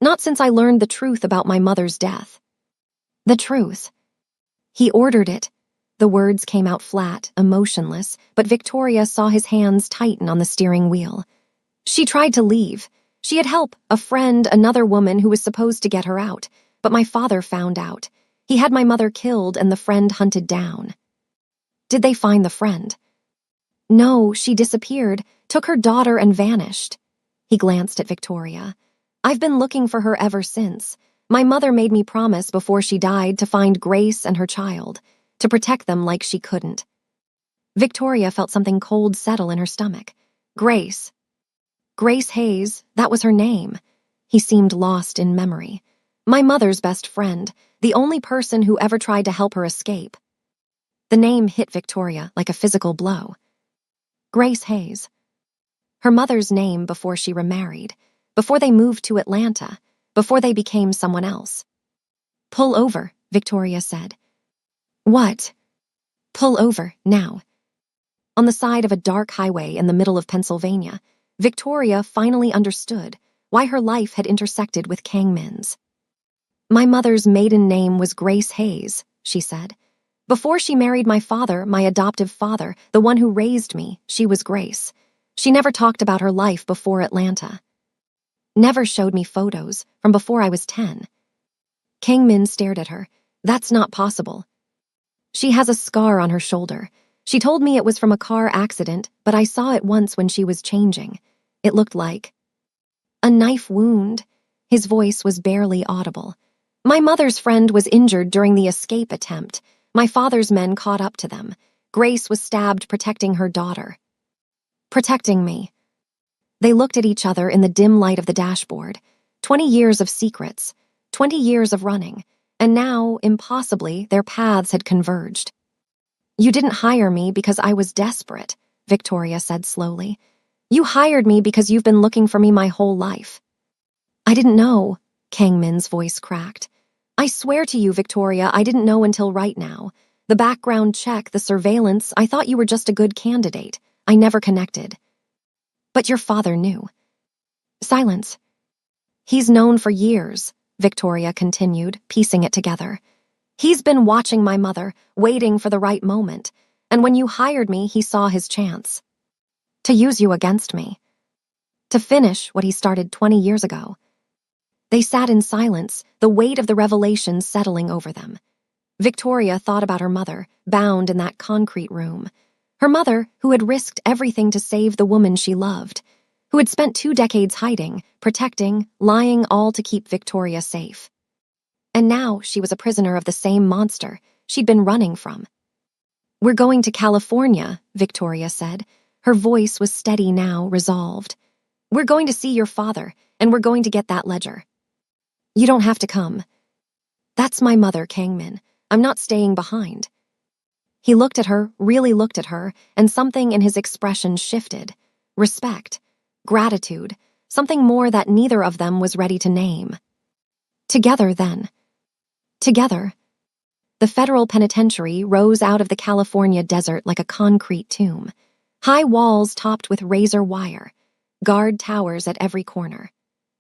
"Not since I learned the truth about my mother's death." "The truth?" "He ordered it." The words came out flat, emotionless, but Victoria saw his hands tighten on the steering wheel. "She tried to leave. She had help, a friend, another woman who was supposed to get her out. But my father found out. He had my mother killed and the friend hunted down." "Did they find the friend?" "No, she disappeared, took her daughter and vanished." He glanced at Victoria. "I've been looking for her ever since. My mother made me promise before she died to find Grace and her child, to protect them like she couldn't." Victoria felt something cold settle in her stomach. Grace. Grace Hayes, that was her name. He seemed lost in memory. My mother's best friend, the only person who ever tried to help her escape. The name hit Victoria like a physical blow. Grace Hayes. Her mother's name before she remarried, before they moved to Atlanta, before they became someone else. "Pull over," Victoria said. "What?" "Pull over, now." On the side of a dark highway in the middle of Pennsylvania, Victoria finally understood why her life had intersected with Kangmin's. "My mother's maiden name was Grace Hayes," she said. "Before she married my father, my adoptive father, the one who raised me, she was Grace. She never talked about her life before Atlanta. Never showed me photos from before I was 10. Kangmin stared at her. "That's not possible." "She has a scar on her shoulder. She told me it was from a car accident, but I saw it once when she was changing. It looked like a knife wound." His voice was barely audible. "My mother's friend was injured during the escape attempt. My father's men caught up to them. Grace was stabbed protecting her daughter." "Protecting me." They looked at each other in the dim light of the dashboard. 20 years of secrets, 20 years of running, and now, impossibly, their paths had converged. "You didn't hire me because I was desperate," Victoria said slowly. "You hired me because you've been looking for me my whole life." "I didn't know," Kangmin's voice cracked. "I swear to you, Victoria, I didn't know until right now. The background check, the surveillance, I thought you were just a good candidate. I never connected." "But your father knew." Silence. "He's known for years," Victoria continued, piecing it together. "He's been watching my mother, waiting for the right moment, and when you hired me, he saw his chance. To use you against me. To finish what he started 20 years ago." They sat in silence, the weight of the revelation settling over them. Victoria thought about her mother, bound in that concrete room. Her mother, who had risked everything to save the woman she loved, who had spent 2 decades hiding, protecting, lying, all to keep Victoria safe. And now she was a prisoner of the same monster she'd been running from. "We're going to California," Victoria said. Her voice was steady now, resolved. "We're going to see your father, and we're going to get that ledger. You don't have to come." That's my mother, Kangmin. I'm not staying behind. He looked at her, really looked at her, and something in his expression shifted. Respect, gratitude, something more that neither of them was ready to name. Together, then. Together. The federal penitentiary rose out of the California desert like a concrete tomb. High walls topped with razor wire, guard towers at every corner.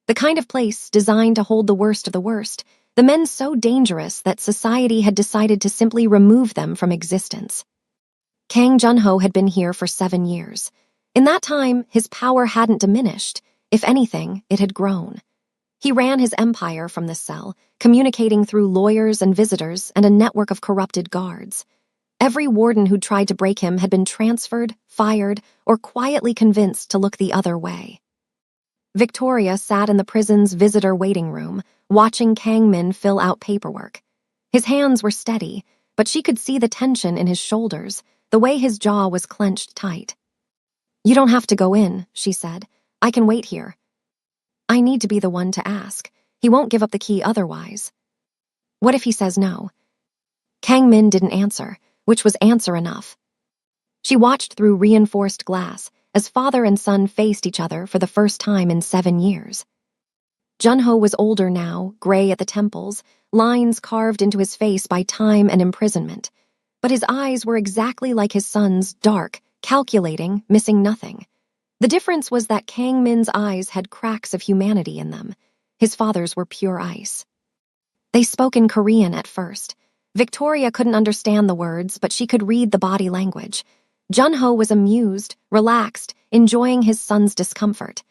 The kind of place designed to hold the worst of the worst, the men so dangerous that society had decided to simply remove them from existence. Kang Junho had been here for 7 years. In that time, his power hadn't diminished. If anything, it had grown. He ran his empire from this cell, communicating through lawyers and visitors and a network of corrupted guards. Every warden who'd tried to break him had been transferred, fired, or quietly convinced to look the other way. Victoria sat in the prison's visitor waiting room, watching Kangmin fill out paperwork. His hands were steady, but she could see the tension in his shoulders, the way his jaw was clenched tight. "You don't have to go in," she said. "I can wait here." "I need to be the one to ask. He won't give up the key otherwise." "What if he says no?" Kangmin didn't answer, which was answer enough. She watched through reinforced glass as father and son faced each other for the first time in 7 years. Junho was older now, gray at the temples, lines carved into his face by time and imprisonment. But his eyes were exactly like his son's, dark, calculating, missing nothing. The difference was that Kangmin's eyes had cracks of humanity in them. His father's were pure ice. They spoke in Korean at first. Victoria couldn't understand the words, but she could read the body language. Junho was amused, relaxed, enjoying his son's discomfort.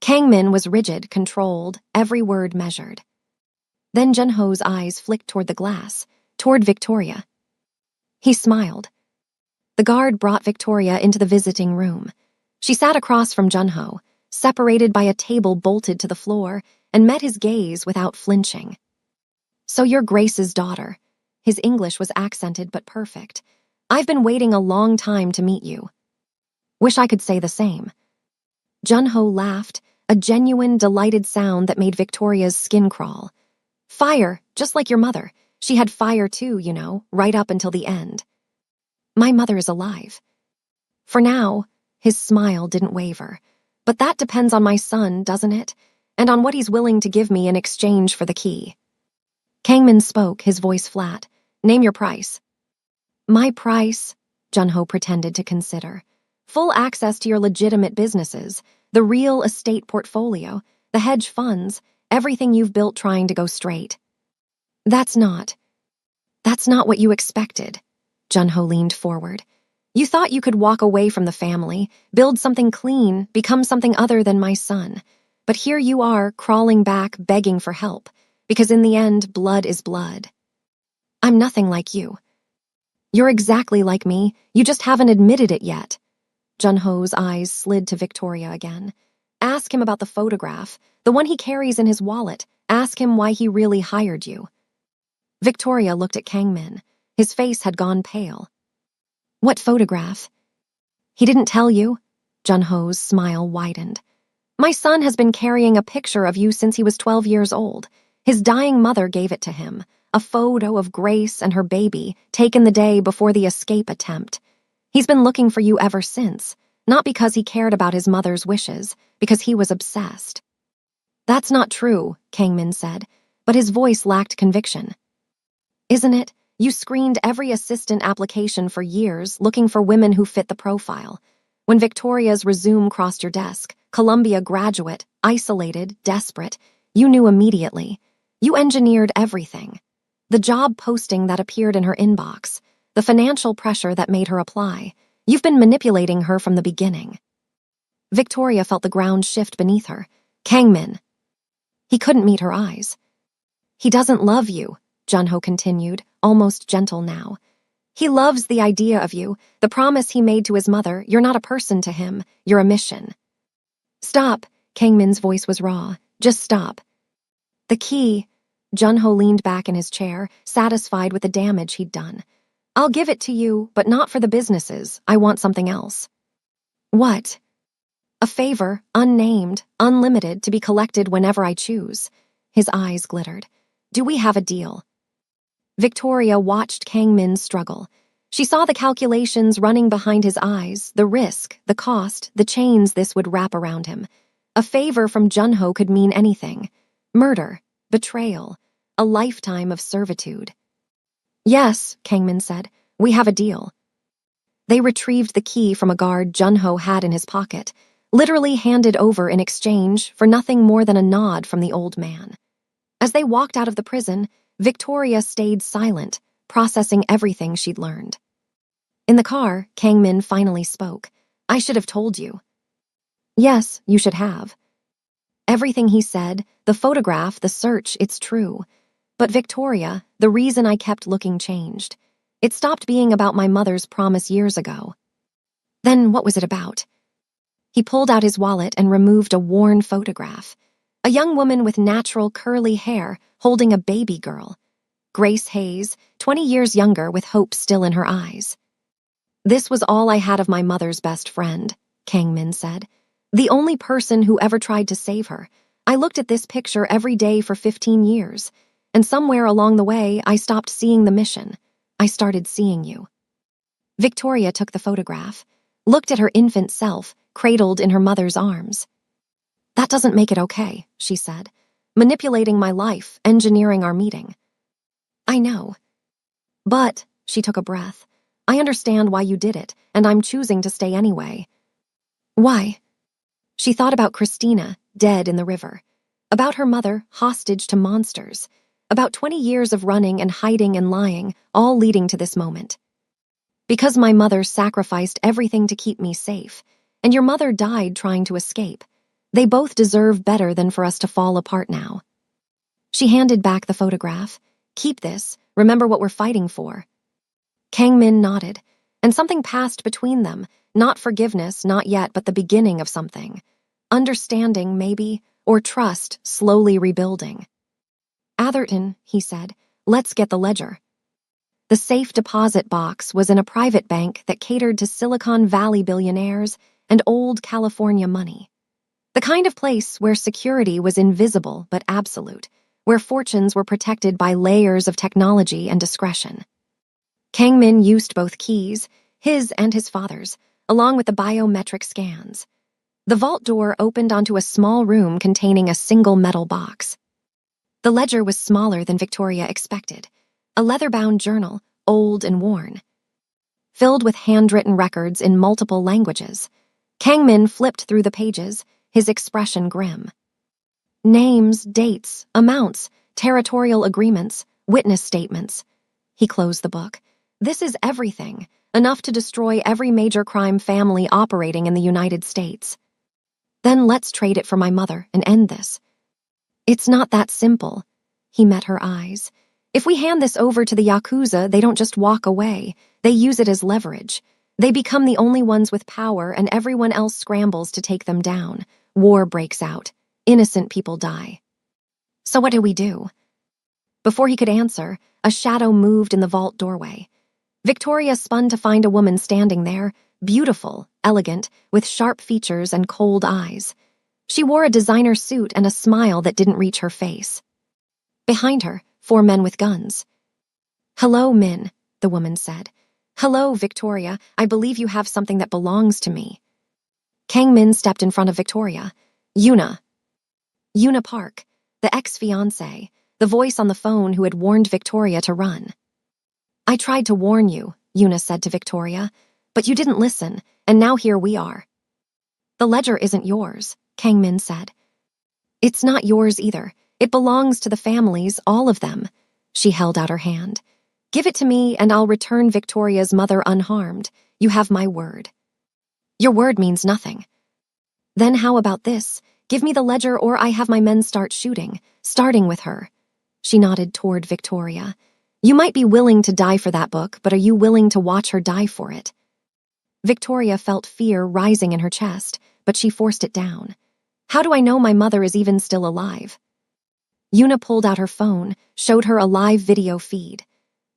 Kangmin was rigid, controlled, every word measured. Then Junho's eyes flicked toward the glass, toward Victoria. He smiled. The guard brought Victoria into the visiting room. She sat across from Junho, separated by a table bolted to the floor, and met his gaze without flinching. "So you're Grace's daughter." His English was accented but perfect. "I've been waiting a long time to meet you." "Wish I could say the same." Junho laughed, a genuine, delighted sound that made Victoria's skin crawl. "Fire, just like your mother. She had fire too, you know, right up until the end." "My mother is alive." "For now." His smile didn't waver. "But that depends on my son, doesn't it? And on what he's willing to give me in exchange for the key." Kangmin spoke, his voice flat. "Name your price." "My price," Junho pretended to consider. "Full access to your legitimate businesses, the real estate portfolio, the hedge funds, everything you've built trying to go straight." That's not what you expected." Junho leaned forward. "You thought you could walk away from the family, build something clean, become something other than my son. But here you are, crawling back, begging for help. Because in the end, blood is blood." "I'm nothing like you." "You're exactly like me, you just haven't admitted it yet." Junho's eyes slid to Victoria again. "Ask him about the photograph, the one he carries in his wallet. Ask him why he really hired you." Victoria looked at Kangmin. His face had gone pale. "What photograph?" "He didn't tell you?" Junho's smile widened. "My son has been carrying a picture of you since he was 12 years old. His dying mother gave it to him, a photo of Grace and her baby, taken the day before the escape attempt. He's been looking for you ever since, not because he cared about his mother's wishes, because he was obsessed." "That's not true," Kangmin said, but his voice lacked conviction. "Isn't it? You screened every assistant application for years, looking for women who fit the profile. When Victoria's resume crossed your desk, Columbia graduate, isolated, desperate, you knew immediately. You engineered everything. The job posting that appeared in her inbox, the financial pressure that made her apply. You've been manipulating her from the beginning." Victoria felt the ground shift beneath her. "Kangmin." He couldn't meet her eyes. "He doesn't love you," Junho continued, almost gentle now. "He loves the idea of you, the promise he made to his mother. You're not a person to him, you're a mission." "Stop," Kangmin's voice was raw. "Just stop." "The key." Junho leaned back in his chair, satisfied with the damage he'd done. "I'll give it to you, but not for the businesses. I want something else." "What?" "A favor, unnamed, unlimited, to be collected whenever I choose." His eyes glittered. "Do we have a deal?" Victoria watched Kang Min struggle. She saw the calculations running behind his eyes, the risk, the cost, the chains this would wrap around him. A favor from Junho could mean anything. Murder, betrayal, a lifetime of servitude. "Yes," Kang Min said, "we have a deal." They retrieved the key from a guard Junho had in his pocket, literally handed over in exchange for nothing more than a nod from the old man. As they walked out of the prison, Victoria stayed silent, processing everything she'd learned. In the car, Kang Min finally spoke. "I should have told you." "Yes, you should have." Everything he said, the photograph, the search, it's true. But Victoria, the reason I kept looking changed. It stopped being about my mother's promise years ago. Then what was it about? He pulled out his wallet and removed a worn photograph. A young woman with natural curly hair holding a baby girl. Grace Hayes, 20 years younger with hope still in her eyes. "This was all I had of my mother's best friend," Kang Min said. "The only person who ever tried to save her. I looked at this picture every day for 15 years, and somewhere along the way I stopped seeing the mission. I started seeing you." Victoria took the photograph, looked at her infant self, cradled in her mother's arms. "That doesn't make it okay," she said. "Manipulating my life, engineering our meeting." "I know. But," she took a breath, "I understand why you did it, and I'm choosing to stay anyway." "Why?" She thought about Christina, dead in the river. About her mother, hostage to monsters. About 20 years of running and hiding and lying, all leading to this moment. "Because my mother sacrificed everything to keep me safe, and your mother died trying to escape. They both deserve better than for us to fall apart now." She handed back the photograph. "Keep this. Remember what we're fighting for." Kang Min nodded, and something passed between them. Not forgiveness, not yet, but the beginning of something. Understanding, maybe, or trust slowly rebuilding. "Atherton," he said, "let's get the ledger." The safe deposit box was in a private bank that catered to Silicon Valley billionaires and old California money. The kind of place where security was invisible but absolute, where fortunes were protected by layers of technology and discretion. Kang Min used both keys, his and his father's, along with the biometric scans. The vault door opened onto a small room containing a single metal box. The ledger was smaller than Victoria expected. A leather-bound journal, old and worn. Filled with handwritten records in multiple languages. Kang Min flipped through the pages, his expression grim. Names, dates, amounts, territorial agreements, witness statements. He closed the book. "This is everything, enough to destroy every major crime family operating in the United States. Then let's trade it for my mother and end this." "It's not that simple." He met her eyes. "If we hand this over to the Yakuza, they don't just walk away. They use it as leverage. They become the only ones with power, and everyone else scrambles to take them down. War breaks out. Innocent people die. So what do we do?" Before he could answer, a shadow moved in the vault doorway. Victoria spun to find a woman standing there, beautiful, elegant, with sharp features and cold eyes. She wore a designer suit and a smile that didn't reach her face. Behind her, 4 men with guns. "Hello, Min," the woman said. "Hello, Victoria. I believe you have something that belongs to me." Kang Min stepped in front of Victoria. "Yuna." Yuna Park, the ex-fiancé, the voice on the phone who had warned Victoria to run. "I tried to warn you," Yuna said to Victoria, "but you didn't listen, and now here we are." "The ledger isn't yours," Kang Min said. "It's not yours either. It belongs to the families, all of them." She held out her hand. "Give it to me, and I'll return Victoria's mother unharmed. You have my word." "Your word means nothing." "Then how about this? Give me the ledger or I have my men start shooting, starting with her." She nodded toward Victoria. "You might be willing to die for that book, but are you willing to watch her die for it?" Victoria felt fear rising in her chest, but she forced it down. "How do I know my mother is even still alive?" Yuna pulled out her phone, showed her a live video feed.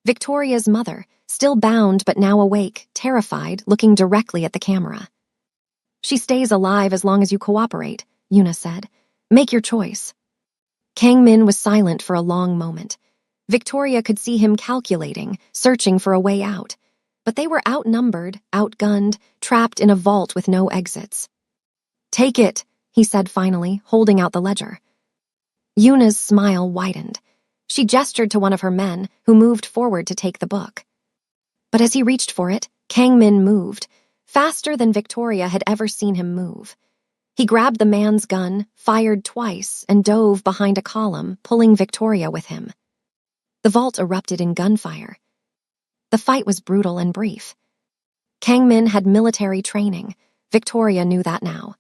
Victoria's mother, still bound but now awake, terrified, looking directly at the camera. "She stays alive as long as you cooperate," Yuna said. "Make your choice." Kang Min was silent for a long moment. Victoria could see him calculating, searching for a way out. But they were outnumbered, outgunned, trapped in a vault with no exits. "Take it," he said finally, holding out the ledger. Yuna's smile widened. She gestured to one of her men, who moved forward to take the book. But as he reached for it, Kang Min moved, faster than Victoria had ever seen him move. He grabbed the man's gun, fired twice, and dove behind a column, pulling Victoria with him. The vault erupted in gunfire. The fight was brutal and brief. Kang Min had military training. Victoria knew that now.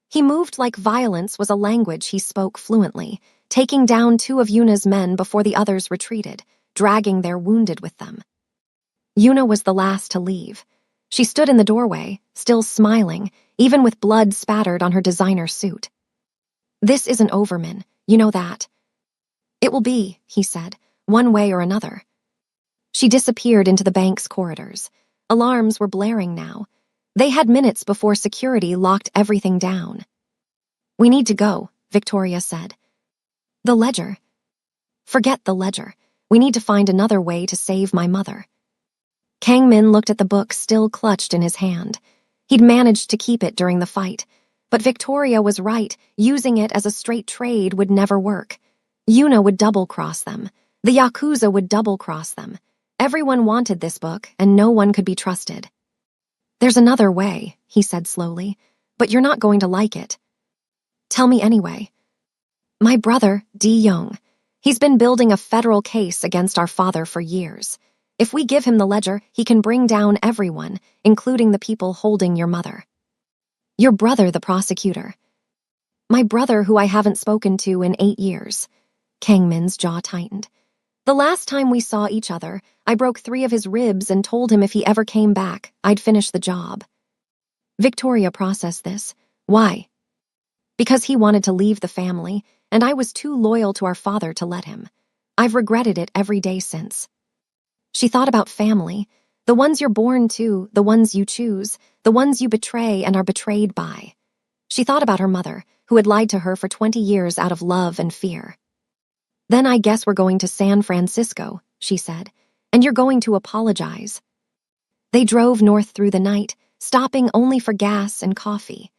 He moved like violence was a language he spoke fluently, taking down 2 of Yuna's men before the others retreated, dragging their wounded with them. Yuna was the last to leave. She stood in the doorway, still smiling, even with blood spattered on her designer suit. "This isn't over, Min. You know that." "It will be," he said, "one way or another." She disappeared into the bank's corridors. Alarms were blaring now. They had minutes before security locked everything down. "We need to go," Victoria said. "The ledger." "Forget the ledger. We need to find another way to save my mother." Kang Min looked at the book still clutched in his hand. He'd managed to keep it during the fight. But Victoria was right, using it as a straight trade would never work. Yuna would double-cross them. The Yakuza would double-cross them. Everyone wanted this book, and no one could be trusted. "There's another way," he said slowly, "but you're not going to like it." "Tell me anyway." "My brother, Di-young. He's been building a federal case against our father for years. If we give him the ledger, he can bring down everyone, including the people holding your mother." "Your brother, the prosecutor." "My brother, who I haven't spoken to in 8 years. Kang Min's jaw tightened. "The last time we saw each other, I broke 3 of his ribs and told him if he ever came back, I'd finish the job." Victoria processed this. "Why?" "Because he wanted to leave the family, and I was too loyal to our father to let him. I've regretted it every day since." She thought about family, the ones you're born to, the ones you choose, the ones you betray and are betrayed by. She thought about her mother, who had lied to her for 20 years out of love and fear. "Then I guess we're going to San Francisco," she said, "and you're going to apologize." They drove north through the night, stopping only for gas and coffee.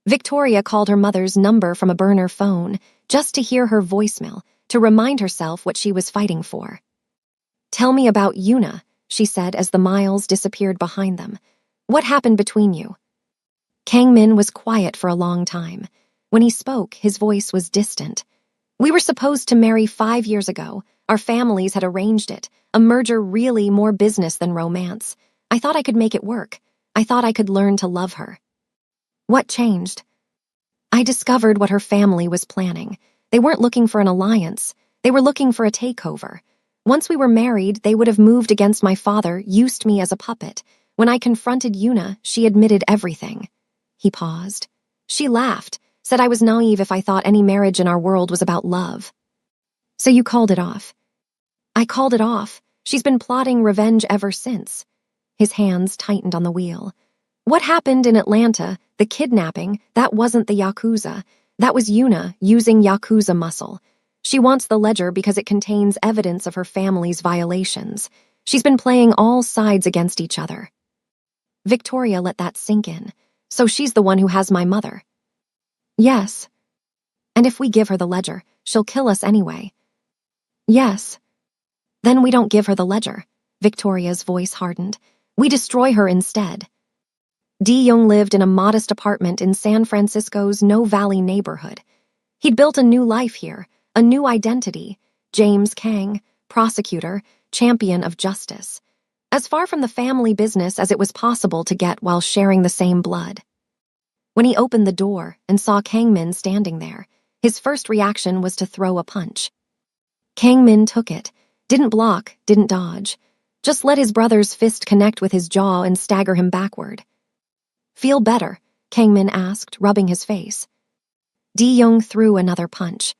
Victoria called her mother's number from a burner phone, just to hear her voicemail, to remind herself what she was fighting for. "Tell me about Yuna," she said as the miles disappeared behind them. "What happened between you?" Kang Min was quiet for a long time. When he spoke, his voice was distant. "We were supposed to marry 5 years ago. Our families had arranged it. A merger really more business than romance. I thought I could make it work. I thought I could learn to love her." "What changed?" "I discovered what her family was planning. They weren't looking for an alliance. They were looking for a takeover. Once we were married, they would have moved against my father, used me as a puppet. When I confronted Yuna, she admitted everything." He paused. "She laughed, said I was naive if I thought any marriage in our world was about love." "So you called it off?" "I called it off. She's been plotting revenge ever since." His hands tightened on the wheel. "What happened in Atlanta, the kidnapping, that wasn't the Yakuza. That was Yuna using Yakuza muscle. She wants the ledger because it contains evidence of her family's violations. She's been playing all sides against each other." Victoria let that sink in. "So she's the one who has my mother?" "Yes." "And if we give her the ledger, she'll kill us anyway." "Yes." "Then we don't give her the ledger." Victoria's voice hardened. "We destroy her instead." Di-young lived in a modest apartment in San Francisco's No Valley neighborhood. He'd built a new life here, a new identity. James Kang, prosecutor, champion of justice. As far from the family business as it was possible to get while sharing the same blood. When he opened the door and saw Kang Min standing there, his first reaction was to throw a punch. Kang Min took it, didn't block, didn't dodge. Just let his brother's fist connect with his jaw and stagger him backward. "Feel better?" Kang Min asked, rubbing his face. Di-young threw another punch.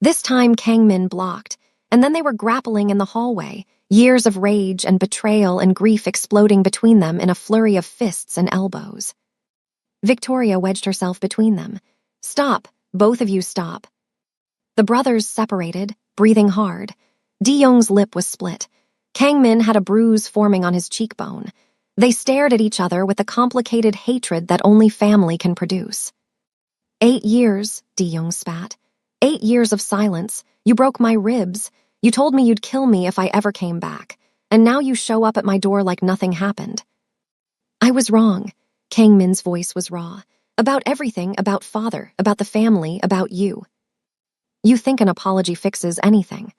This time Kang Min blocked, and then they were grappling in the hallway, years of rage and betrayal and grief exploding between them in a flurry of fists and elbows. Victoria wedged herself between them. "Stop, both of you stop." The brothers separated, breathing hard. De-young's lip was split. Kang Min had a bruise forming on his cheekbone. They stared at each other with the complicated hatred that only family can produce. 8 years, De-young spat. 8 years of silence. You broke my ribs. You told me you'd kill me if I ever came back. And now you show up at my door like nothing happened. I was wrong. Kang Min's voice was raw. About everything, about father, about the family, about you. You think an apology fixes anything.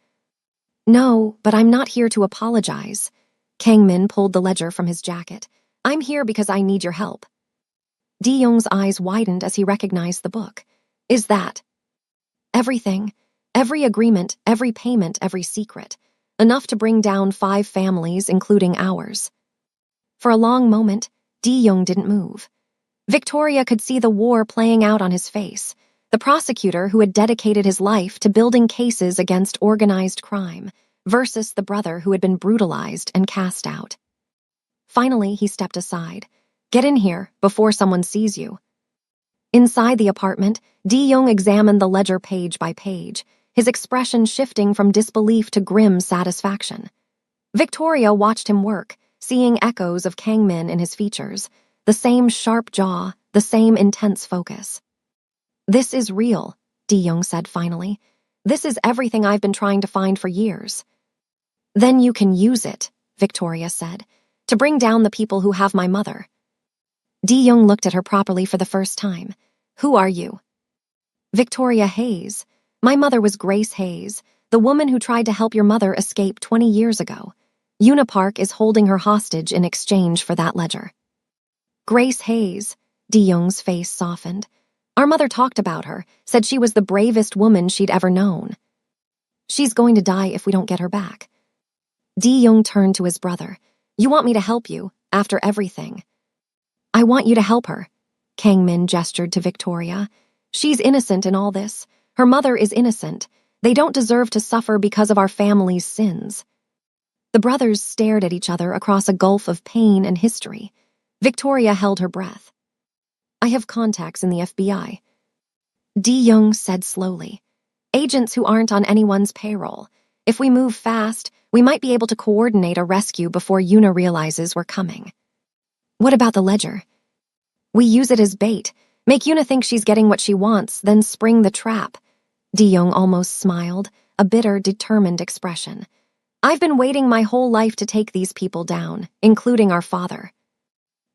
No, but I'm not here to apologize. Kang Min pulled the ledger from his jacket. I'm here because I need your help. De-young's eyes widened as he recognized the book. Is that everything? Every agreement, every payment, every secret. Enough to bring down 5 families, including ours. For a long moment, De-young didn't move. Victoria could see the war playing out on his face. The prosecutor who had dedicated his life to building cases against organized crime versus the brother who had been brutalized and cast out. Finally, he stepped aside. Get in here before someone sees you. Inside the apartment, De-young examined the ledger page by page, his expression shifting from disbelief to grim satisfaction. Victoria watched him work, seeing echoes of Kang Min in his features, the same sharp jaw, the same intense focus. This is real, De-young said finally. This is everything I've been trying to find for years. Then you can use it, Victoria said, to bring down the people who have my mother. De-young looked at her properly for the first time. Who are you? Victoria Hayes. My mother was Grace Hayes, the woman who tried to help your mother escape 20 years ago. Unipark is holding her hostage in exchange for that ledger. Grace Hayes. De-young's face softened. Our mother talked about her, said she was the bravest woman she'd ever known. She's going to die if we don't get her back. De-young turned to his brother. You want me to help you, after everything? I want you to help her. Kang Min gestured to Victoria. She's innocent in all this. Her mother is innocent. They don't deserve to suffer because of our family's sins. The brothers stared at each other across a gulf of pain and history. Victoria held her breath. I have contacts in the FBI. De-young said slowly. Agents who aren't on anyone's payroll. If we move fast, we might be able to coordinate a rescue before Yuna realizes we're coming. What about the ledger? We use it as bait. Make Yuna think she's getting what she wants, then spring the trap. De-young almost smiled, a bitter, determined expression. I've been waiting my whole life to take these people down, including our father.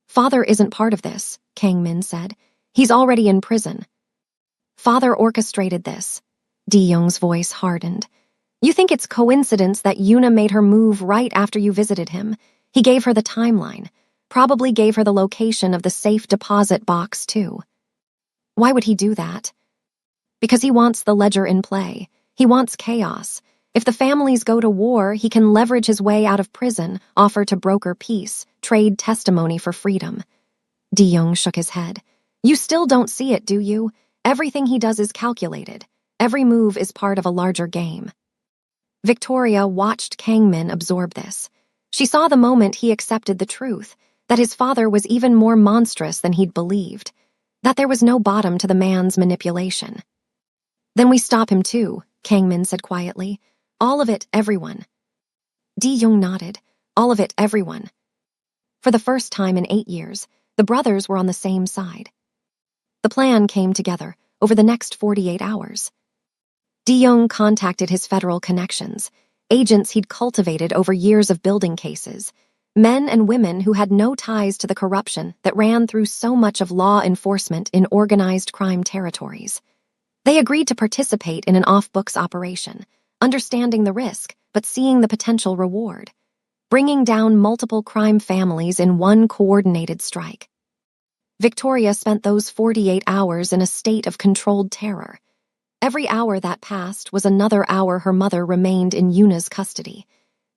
Father isn't part of this, Kang Min said. He's already in prison. Father orchestrated this. De-young's voice hardened. You think it's coincidence that Yuna made her move right after you visited him? He gave her the timeline. Probably gave her the location of the safe deposit box, too. Why would he do that? Because he wants the ledger in play. He wants chaos. If the families go to war, he can leverage his way out of prison, offer to broker peace, trade testimony for freedom. De-young shook his head. You still don't see it, do you? Everything he does is calculated. Every move is part of a larger game. Victoria watched Kang Min absorb this. She saw the moment he accepted the truth, that his father was even more monstrous than he'd believed, that there was no bottom to the man's manipulation. Then we stop him too, Kang Min said quietly. All of it, everyone. De-young nodded. All of it, everyone. For the first time in 8 years, the brothers were on the same side. The plan came together over the next 48 hours. De-young contacted his federal connections, agents he'd cultivated over years of building cases, men and women who had no ties to the corruption that ran through so much of law enforcement in organized crime territories. They agreed to participate in an off-books operation, understanding the risk but seeing the potential reward, bringing down multiple crime families in one coordinated strike. Victoria spent those 48 hours in a state of controlled terror. Every hour that passed was another hour her mother remained in Yuna's custody.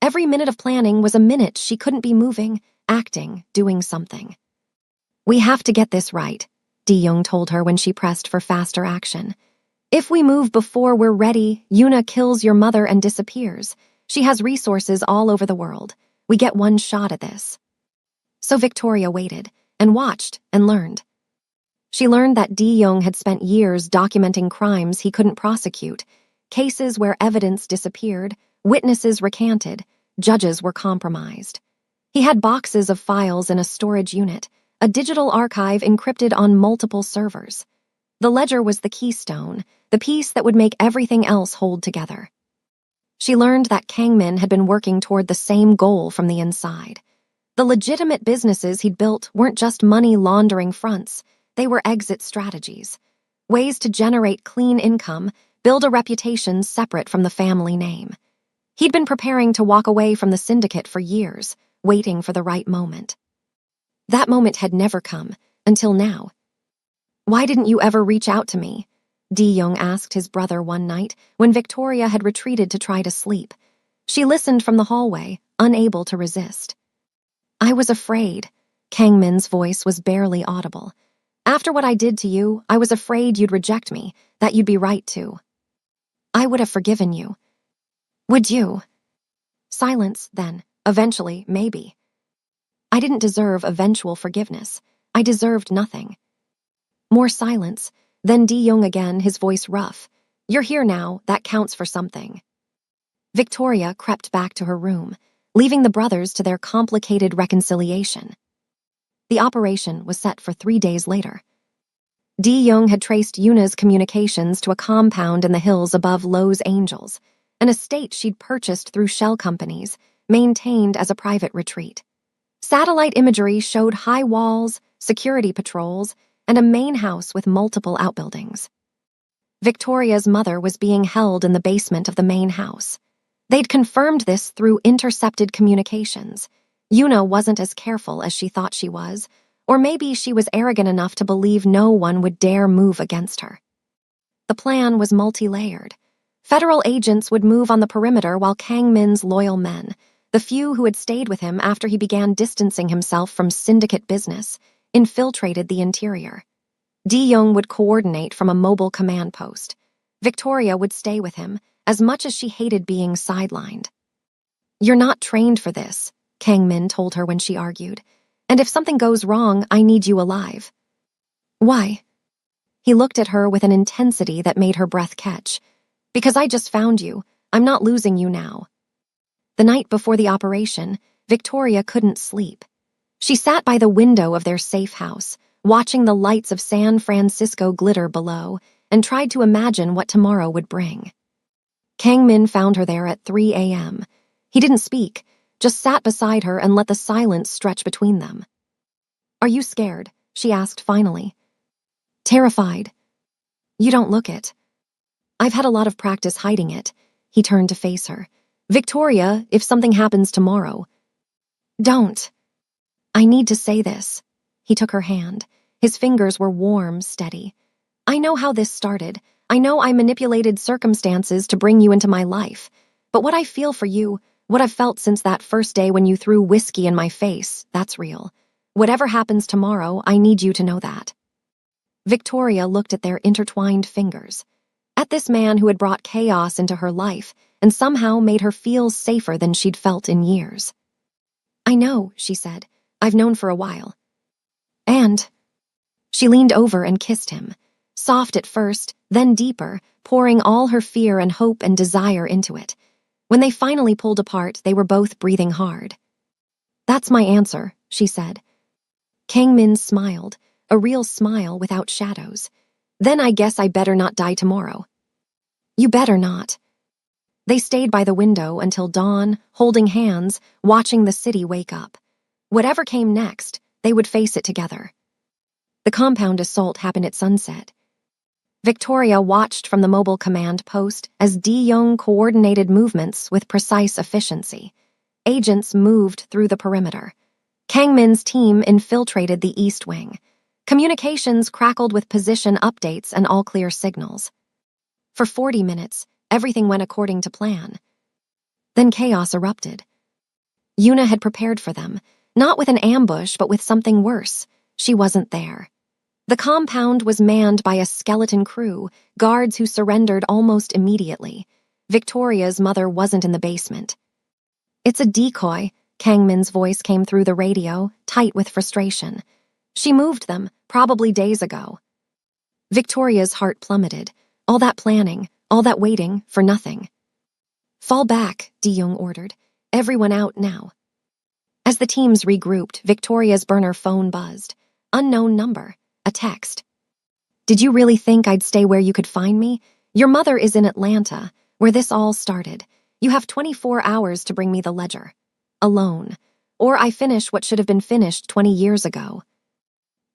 Every minute of planning was a minute she couldn't be moving, acting, doing something. We have to get this right, De-young told her when she pressed for faster action. If we move before we're ready, Yuna kills your mother and disappears. She has resources all over the world. We get one shot at this. So Victoria waited, and watched, and learned. She learned that De-young had spent years documenting crimes he couldn't prosecute, cases where evidence disappeared, Witnesses recanted, judges were compromised. He had boxes of files in a storage unit, a digital archive encrypted on multiple servers. The ledger was the keystone, the piece that would make everything else hold together. She learned that Kang-min had been working toward the same goal from the inside. The legitimate businesses he'd built weren't just money laundering fronts, they were exit strategies. Ways to generate clean income, build a reputation separate from the family name. He'd been preparing to walk away from the syndicate for years, waiting for the right moment. That moment had never come, until now. "Why didn't you ever reach out to me?" Di-young asked his brother one night when Victoria had retreated to try to sleep. She listened from the hallway, unable to resist. "I was afraid." Kang-min's voice was barely audible. "After what I did to you, I was afraid you'd reject me, that you'd be right to. I would have forgiven you." "Would you?" Silence, then. Eventually, maybe. "I didn't deserve eventual forgiveness. I deserved nothing." More silence. Then Di-young again, his voice rough. "You're here now, that counts for something." Victoria crept back to her room, leaving the brothers to their complicated reconciliation. The operation was set for 3 days later. Di-young had traced Yuna's communications to a compound in the hills above Los Angeles, an estate she'd purchased through shell companies, maintained as a private retreat. Satellite imagery showed high walls, security patrols, and a main house with multiple outbuildings. Victoria's mother was being held in the basement of the main house. They'd confirmed this through intercepted communications. Yuna wasn't as careful as she thought she was, or maybe she was arrogant enough to believe no one would dare move against her. The plan was multi-layered. Federal agents would move on the perimeter while Kang-min's loyal men, the few who had stayed with him after he began distancing himself from syndicate business, infiltrated the interior. Di-young would coordinate from a mobile command post. Victoria would stay with him, as much as she hated being sidelined. "You're not trained for this," Kang-min told her when she argued. "And if something goes wrong, I need you alive." "Why?" He looked at her with an intensity that made her breath catch. "Because I just found you. I'm not losing you now." The night before the operation, Victoria couldn't sleep. She sat by the window of their safe house, watching the lights of San Francisco glitter below, and tried to imagine what tomorrow would bring. Kang-min found her there at 3 a.m. He didn't speak, just sat beside her and let the silence stretch between them. "Are you scared?" she asked finally. "Terrified." "You don't look it." "I've had a lot of practice hiding it." He turned to face her. "Victoria, if something happens tomorrow." "Don't." "I need to say this." He took her hand. His fingers were warm, steady. "I know how this started. I know I manipulated circumstances to bring you into my life. But what I feel for you, what I've felt since that first day when you threw whiskey in my face, that's real. Whatever happens tomorrow, I need you to know that." Victoria looked at their intertwined fingers, at this man who had brought chaos into her life and somehow made her feel safer than she'd felt in years. "I know," she said. "I've known for a while." "And?" She leaned over and kissed him, soft at first, then deeper, pouring all her fear and hope and desire into it. When they finally pulled apart, they were both breathing hard. "That's my answer," she said. Kang-min smiled, a real smile without shadows. "Then I guess I better not die tomorrow." "You better not." They stayed by the window until dawn, holding hands, watching the city wake up. Whatever came next, they would face it together. The compound assault happened at sunset. Victoria watched from the mobile command post as Di-young coordinated movements with precise efficiency. Agents moved through the perimeter. Kang-min's team infiltrated the east wing. Communications crackled with position updates and all-clear signals. For 40 minutes, everything went according to plan. Then chaos erupted. Yuna had prepared for them, not with an ambush but with something worse. She wasn't there. The compound was manned by a skeleton crew, guards who surrendered almost immediately. Victoria's mother wasn't in the basement. "It's a decoy," Kang-min's voice came through the radio, tight with frustration. "She moved them, probably days ago." Victoria's heart plummeted. All that planning, all that waiting, for nothing. Fall back, De-Young ordered. Everyone out now. As the teams regrouped, Victoria's burner phone buzzed. Unknown number. A text. Did you really think I'd stay where you could find me? Your mother is in Atlanta, where this all started. You have 24 hours to bring me the ledger. Alone. Or I finish what should have been finished 20 years ago.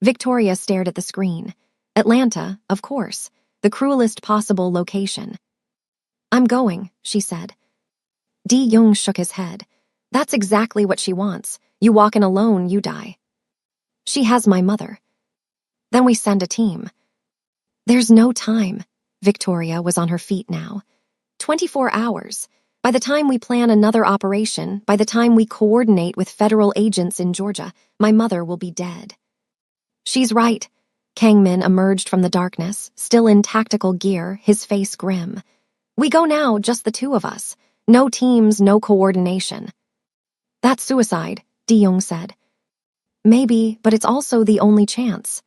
Victoria stared at the screen. Atlanta, of course. The cruelest possible location. I'm going, she said. De-Young shook his head. That's exactly what she wants. You walk in alone, you die. She has my mother. Then we send a team. There's no time. Victoria was on her feet now. 24 hours. By the time we plan another operation, by the time we coordinate with federal agents in Georgia, my mother will be dead. She's right. Kang Min emerged from the darkness, still in tactical gear, his face grim. We go now, just the two of us. No teams, no coordination. That's suicide, De-Young said. Maybe, but it's also the only chance.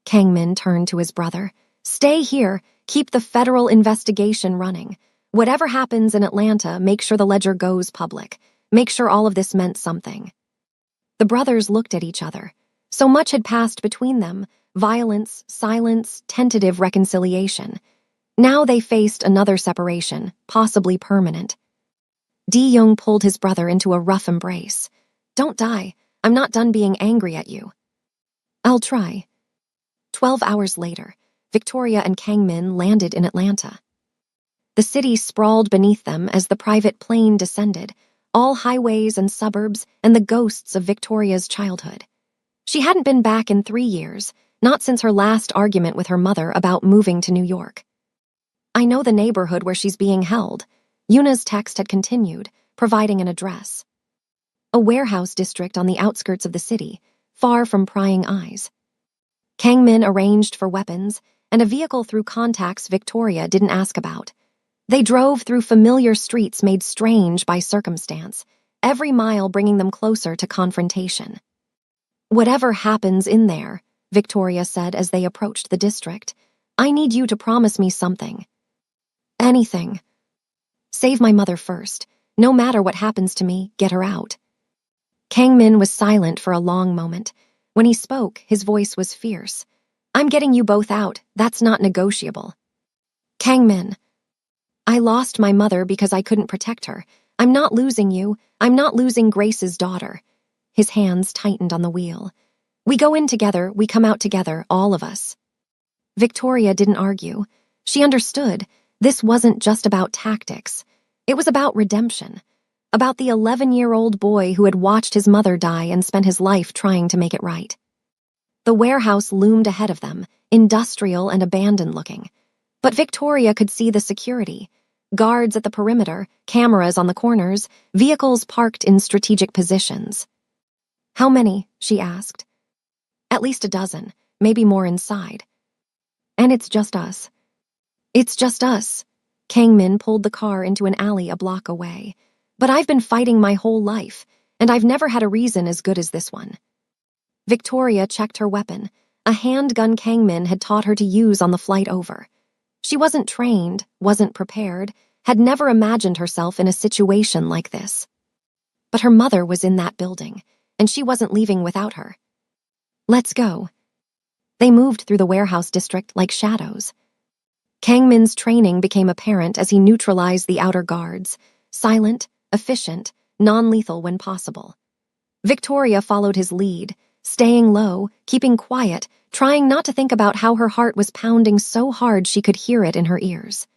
Kang Min turned to his brother. Stay here, keep the federal investigation running. Whatever happens in Atlanta, make sure the ledger goes public. Make sure all of this meant something. The brothers looked at each other. So much had passed between them, violence, silence, tentative reconciliation. Now they faced another separation, possibly permanent. De-Young pulled his brother into a rough embrace. Don't die. I'm not done being angry at you. I'll try. 12 hours later, Victoria and Kang Min landed in Atlanta. The city sprawled beneath them as the private plane descended, all highways and suburbs and the ghosts of Victoria's childhood. She hadn't been back in 3 years, not since her last argument with her mother about moving to New York. I know the neighborhood where she's being held. Yuna's text had continued, providing an address. A warehouse district on the outskirts of the city, far from prying eyes. Kang Min arranged for weapons, and a vehicle through contacts Victoria didn't ask about. They drove through familiar streets made strange by circumstance, every mile bringing them closer to confrontation. Whatever happens in there, Victoria said as they approached the district, I need you to promise me something. Anything. Save my mother first. No matter what happens to me, get her out. Kang Min was silent for a long moment. When he spoke, his voice was fierce. I'm getting you both out. That's not negotiable. Kang Min. I lost my mother because I couldn't protect her. I'm not losing you. I'm not losing Grace's daughter. His hands tightened on the wheel. We go in together, we come out together, all of us. Victoria didn't argue. She understood. This wasn't just about tactics. It was about redemption. About the 11-year-old boy who had watched his mother die and spent his life trying to make it right. The warehouse loomed ahead of them, industrial and abandoned-looking. But Victoria could see the security. Guards at the perimeter, cameras on the corners, vehicles parked in strategic positions. How many? She asked. At least a dozen, maybe more inside. And it's just us. It's just us. Kang Min pulled the car into an alley a block away. But I've been fighting my whole life, and I've never had a reason as good as this one. Victoria checked her weapon, a handgun Kang Min had taught her to use on the flight over. She wasn't trained, wasn't prepared, had never imagined herself in a situation like this. But her mother was in that building, and she wasn't leaving without her. Let's go. They moved through the warehouse district like shadows. Kang Min's training became apparent as he neutralized the outer guards, silent, efficient, non-lethal when possible. Victoria followed his lead, staying low, keeping quiet, trying not to think about how her heart was pounding so hard she could hear it in her ears.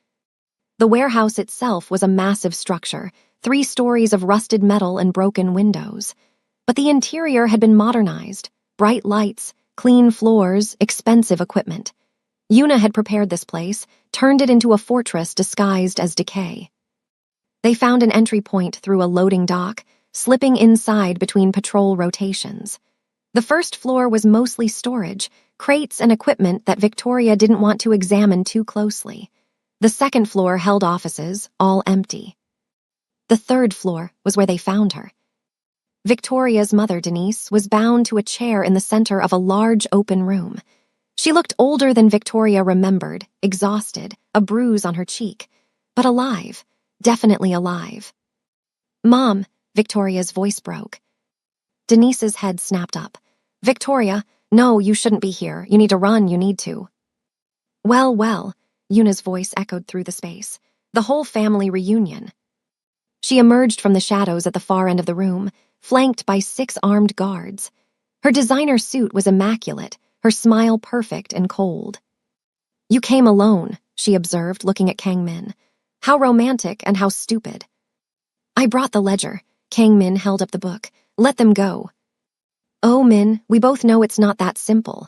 The warehouse itself was a massive structure, 3 stories of rusted metal and broken windows. But the interior had been modernized, bright lights, clean floors, expensive equipment. Yuna had prepared this place, turned it into a fortress disguised as decay. They found an entry point through a loading dock, slipping inside between patrol rotations. The first floor was mostly storage, crates and equipment that Victoria didn't want to examine too closely. The second floor held offices, all empty. The third floor was where they found her. Victoria's mother, Denise, was bound to a chair in the center of a large open room. She looked older than Victoria remembered, exhausted, a bruise on her cheek, but alive. Definitely alive. Mom, Victoria's voice broke. Denise's head snapped up. Victoria, no, you shouldn't be here. You need to run, you need to. Well, well, Yuna's voice echoed through the space. The whole family reunion. She emerged from the shadows at the far end of the room, flanked by 6 armed guards. Her designer suit was immaculate, her smile perfect and cold. You came alone, she observed, looking at Kang Min. How romantic and how stupid. I brought the ledger. Kang Min held up the book. Let them go. Oh, Min, we both know it's not that simple.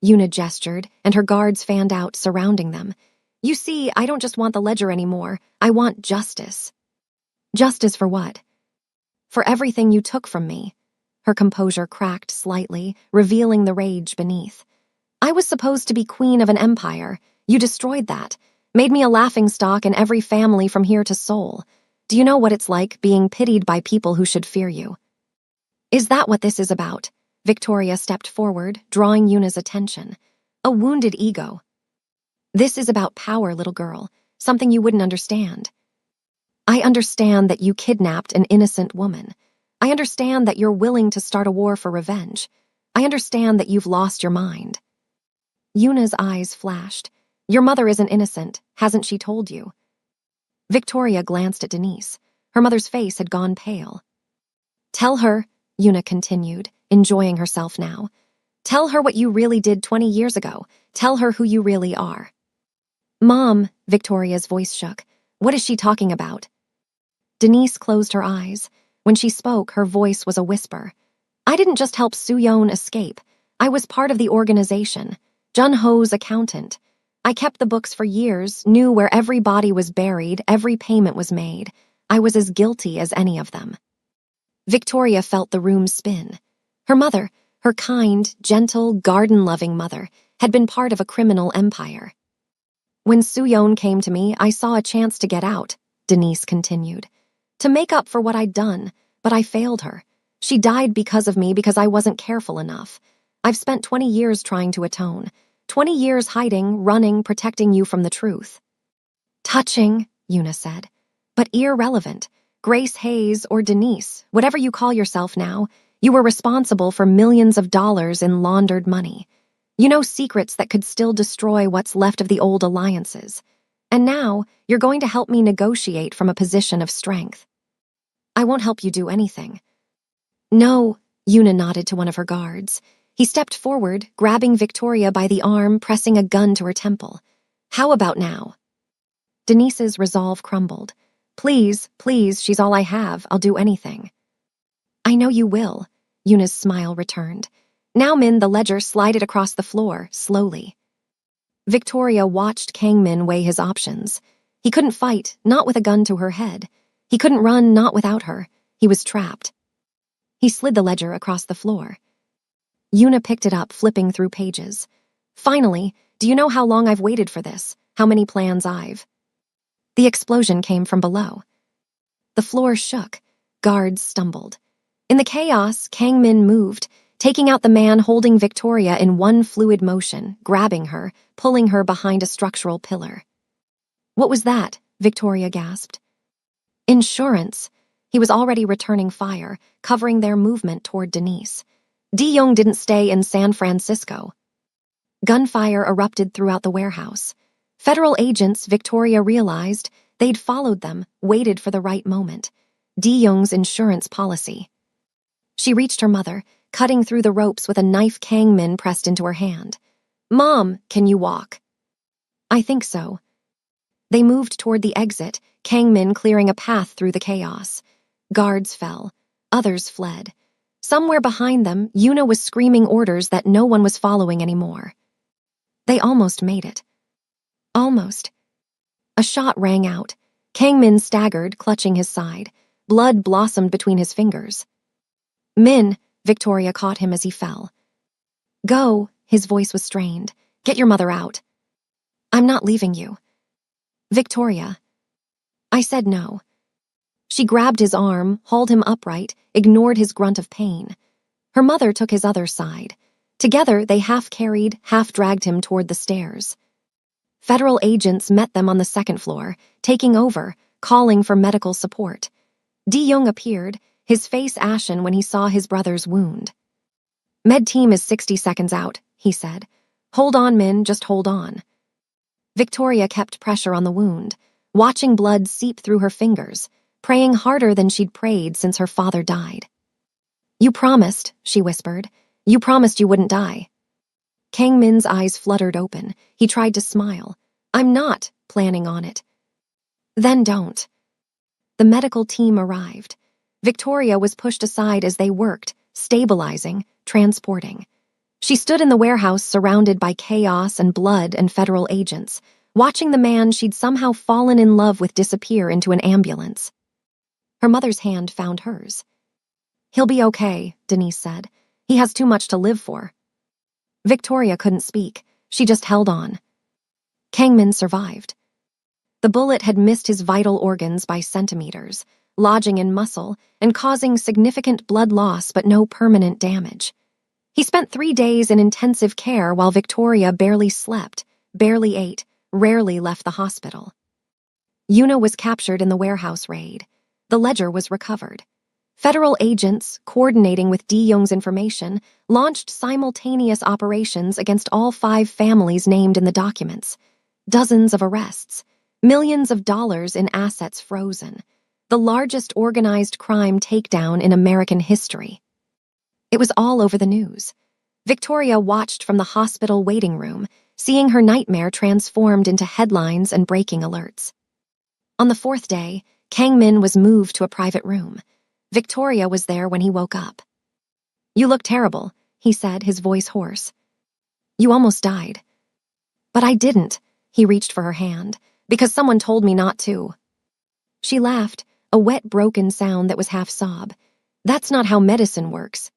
Yuna gestured, and her guards fanned out, surrounding them. You see, I don't just want the ledger anymore. I want justice. Justice for what? For everything you took from me. Her composure cracked slightly, revealing the rage beneath. I was supposed to be queen of an empire. You destroyed that. Made me a laughingstock in every family from here to Seoul. Do you know what it's like being pitied by people who should fear you? Is that what this is about? Victoria stepped forward, drawing Yuna's attention. A wounded ego. This is about power, little girl. Something you wouldn't understand. I understand that you kidnapped an innocent woman. I understand that you're willing to start a war for revenge. I understand that you've lost your mind. Yuna's eyes flashed. Your mother isn't innocent, hasn't she told you? Victoria glanced at Denise. Her mother's face had gone pale. Tell her, Yuna continued, enjoying herself now. Tell her what you really did 20 years ago. Tell her who you really are. Mom, Victoria's voice shook. What is she talking about? Denise closed her eyes. When she spoke, her voice was a whisper. I didn't just help Soo-yeon escape. I was part of the organization. Jun-ho's accountant. I kept the books for years, knew where every body was buried, every payment was made. I was as guilty as any of them. Victoria felt the room spin. Her mother, her kind, gentle, garden-loving mother, had been part of a criminal empire. When Soo-yeon came to me, I saw a chance to get out, Denise continued. To make up for what I'd done, but I failed her. She died because of me because I wasn't careful enough. I've spent 20 years trying to atone. 20 years hiding, running, protecting you from the truth. Touching, Yuna said, but irrelevant. Grace Hayes or Denise, whatever you call yourself now, you were responsible for millions of dollars in laundered money. You know secrets that could still destroy what's left of the old alliances. And now, you're going to help me negotiate from a position of strength. I won't help you do anything. No, Yuna nodded to one of her guards. He stepped forward, grabbing Victoria by the arm, pressing a gun to her temple. How about now? Denise's resolve crumbled. Please, please, she's all I have. I'll do anything. I know you will, Yuna's smile returned. Now Min, the ledger, slided across the floor, slowly. Victoria watched Kang Min weigh his options. He couldn't fight, not with a gun to her head. He couldn't run, not without her. He was trapped. He slid the ledger across the floor. Yuna picked it up, flipping through pages. Finally, do you know how long I've waited for this? How many plans I've? The explosion came from below. The floor shook. Guards stumbled. In the chaos, Kang Min moved, taking out the man holding Victoria in one fluid motion, grabbing her, pulling her behind a structural pillar. What was that? Victoria gasped. Insurance. He was already returning fire, covering their movement toward Denise. Di-young didn't stay in San Francisco. Gunfire erupted throughout the warehouse. Federal agents, Victoria realized, they'd followed them, waited for the right moment. Di-young's insurance policy. She reached her mother, cutting through the ropes with a knife Kang Min pressed into her hand. Mom, can you walk? I think so. They moved toward the exit, Kang Min clearing a path through the chaos. Guards fell. Others fled. Somewhere behind them, Yuna was screaming orders that no one was following anymore. They almost made it. Almost. A shot rang out. Kang Min staggered, clutching his side. Blood blossomed between his fingers. Min, Victoria caught him as he fell. Go, his voice was strained. Get your mother out. I'm not leaving you. Victoria. I said no. She grabbed his arm, hauled him upright, ignored his grunt of pain. Her mother took his other side. Together, they half-carried, half-dragged him toward the stairs. Federal agents met them on the second floor, taking over, calling for medical support. De-Young appeared, his face ashen when he saw his brother's wound. "Med team is 60 seconds out," he said. "Hold on, Min, just hold on." Victoria kept pressure on the wound, watching blood seep through her fingers, praying harder than she'd prayed since her father died. "You promised," she whispered. "You promised you wouldn't die." Kang Min's eyes fluttered open. He tried to smile. "I'm not planning on it." "Then don't." The medical team arrived. Victoria was pushed aside as they worked, stabilizing, transporting. She stood in the warehouse surrounded by chaos and blood and federal agents, watching the man she'd somehow fallen in love with disappear into an ambulance. Her mother's hand found hers. "He'll be okay," Denise said. "He has too much to live for." Victoria couldn't speak. She just held on. Kang Min survived. The bullet had missed his vital organs by centimeters, lodging in muscle and causing significant blood loss but no permanent damage. He spent 3 days in intensive care while Victoria barely slept, barely ate, rarely left the hospital. Yuna was captured in the warehouse raid. The ledger was recovered. Federal agents, coordinating with De-Young's information, launched simultaneous operations against all 5 families named in the documents. Dozens of arrests. Millions of dollars in assets frozen. The largest organized crime takedown in American history. It was all over the news. Victoria watched from the hospital waiting room, seeing her nightmare transformed into headlines and breaking alerts. On the 4th day, Kang Min was moved to a private room. Victoria was there when he woke up. "You look terrible," he said, his voice hoarse. "You almost died." "But I didn't," he reached for her hand, "because someone told me not to." She laughed, a wet, broken sound that was half sob. "That's not how medicine works."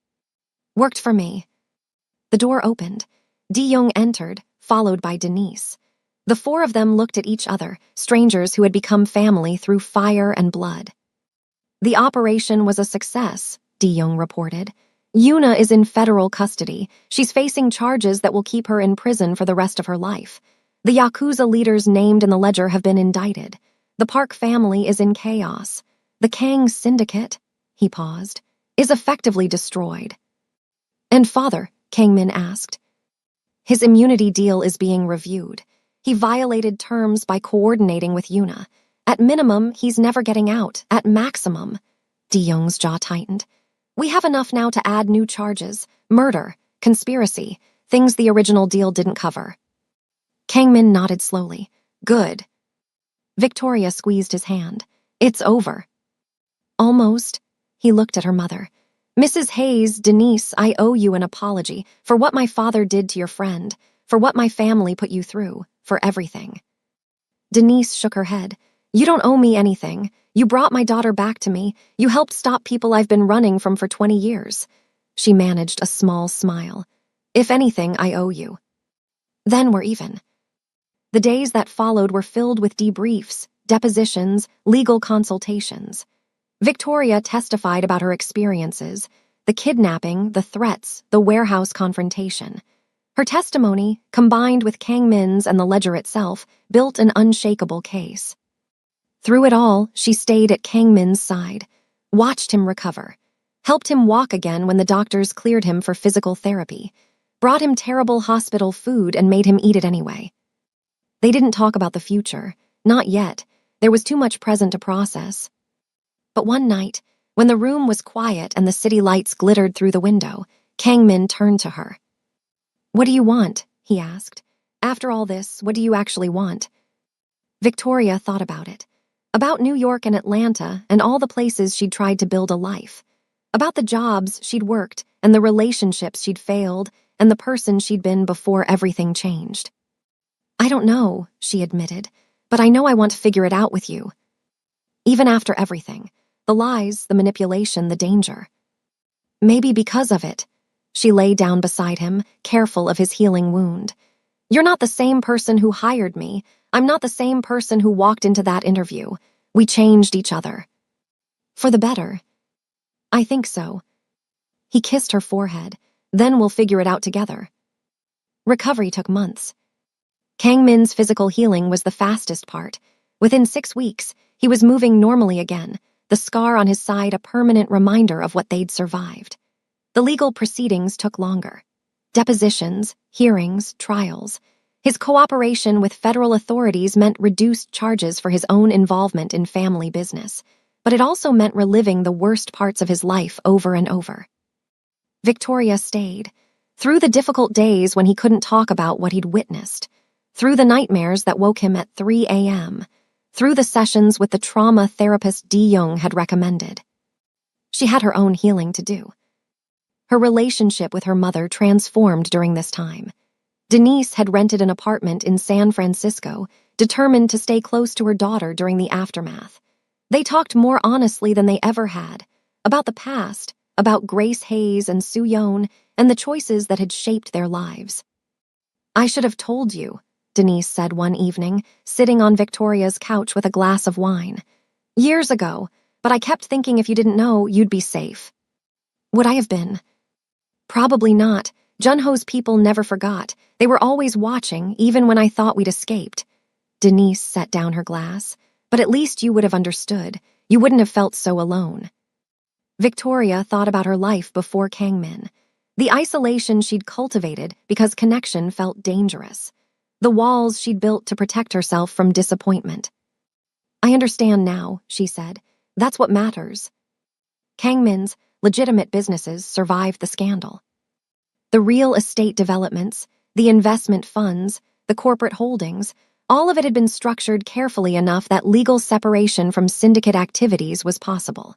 "Worked for me." The door opened. De-Young entered, followed by Denise. The 4 of them looked at each other, strangers who had become family through fire and blood. "The operation was a success," De-Young reported. "Yuna is in federal custody. She's facing charges that will keep her in prison for the rest of her life. The Yakuza leaders named in the ledger have been indicted. The Park family is in chaos. The Kang syndicate," he paused, "is effectively destroyed." "And father?" Kang Min asked. "His immunity deal is being reviewed. He violated terms by coordinating with Yuna. At minimum, he's never getting out. At maximum," De-Young's jaw tightened. "We have enough now to add new charges. Murder, conspiracy, things the original deal didn't cover." Kang Min nodded slowly. "Good." Victoria squeezed his hand. "It's over." "Almost." He looked at her mother. "Mrs. Hayes, Denise, I owe you an apology for what my father did to your friend, for what my family put you through, for everything." Denise shook her head. "You don't owe me anything. You brought my daughter back to me. You helped stop people I've been running from for 20 years. She managed a small smile. "If anything, I owe you." "Then we're even." The days that followed were filled with debriefs, depositions, legal consultations. Victoria testified about her experiences, the kidnapping, the threats, the warehouse confrontation. Her testimony, combined with Kang Min's and the ledger itself, built an unshakable case. Through it all, she stayed at Kang Min's side, watched him recover, helped him walk again when the doctors cleared him for physical therapy, brought him terrible hospital food and made him eat it anyway. They didn't talk about the future. Not yet. There was too much present to process. But one night, when the room was quiet and the city lights glittered through the window, Kang Min turned to her. "What do you want?" he asked. "After all this, what do you actually want?" Victoria thought about it. About New York and Atlanta and all the places she'd tried to build a life. About the jobs she'd worked and the relationships she'd failed and the person she'd been before everything changed. "I don't know," she admitted, "but I know I want to figure it out with you. Even after everything. The lies, the manipulation, the danger. Maybe because of it." She lay down beside him, careful of his healing wound. "You're not the same person who hired me. I'm not the same person who walked into that interview. We changed each other." "For the better." "I think so." He kissed her forehead. "Then we'll figure it out together." Recovery took months. Kang Min's physical healing was the fastest part. Within 6 weeks, He was moving normally again, the scar on his side a permanent reminder of what they'd survived. The legal proceedings took longer. Depositions, hearings, trials. His cooperation with federal authorities meant reduced charges for his own involvement in family business, but it also meant reliving the worst parts of his life over and over. Victoria stayed, through the difficult days when he couldn't talk about what he'd witnessed, through the nightmares that woke him at 3 a.m., through the sessions with the trauma therapist Young had recommended. She had her own healing to do. Her relationship with her mother transformed during this time. Denise had rented an apartment in San Francisco, determined to stay close to her daughter during the aftermath. They talked more honestly than they ever had, about the past, about Grace Hayes and Soo Yeon, and the choices that had shaped their lives. "I should have told you," Denise said one evening, sitting on Victoria's couch with a glass of wine. "Years ago, but I kept thinking if you didn't know, you'd be safe." "Would I have been?" "Probably not. Junho's people never forgot. They were always watching, even when I thought we'd escaped." Denise set down her glass. "But at least you would have understood. You wouldn't have felt so alone." Victoria thought about her life before Kangmin. The isolation she'd cultivated because connection felt dangerous. The walls she'd built to protect herself from disappointment. "I understand now," she said. "That's what matters." Kangmin's legitimate businesses survived the scandal. The real estate developments, the investment funds, the corporate holdings, all of it had been structured carefully enough that legal separation from syndicate activities was possible.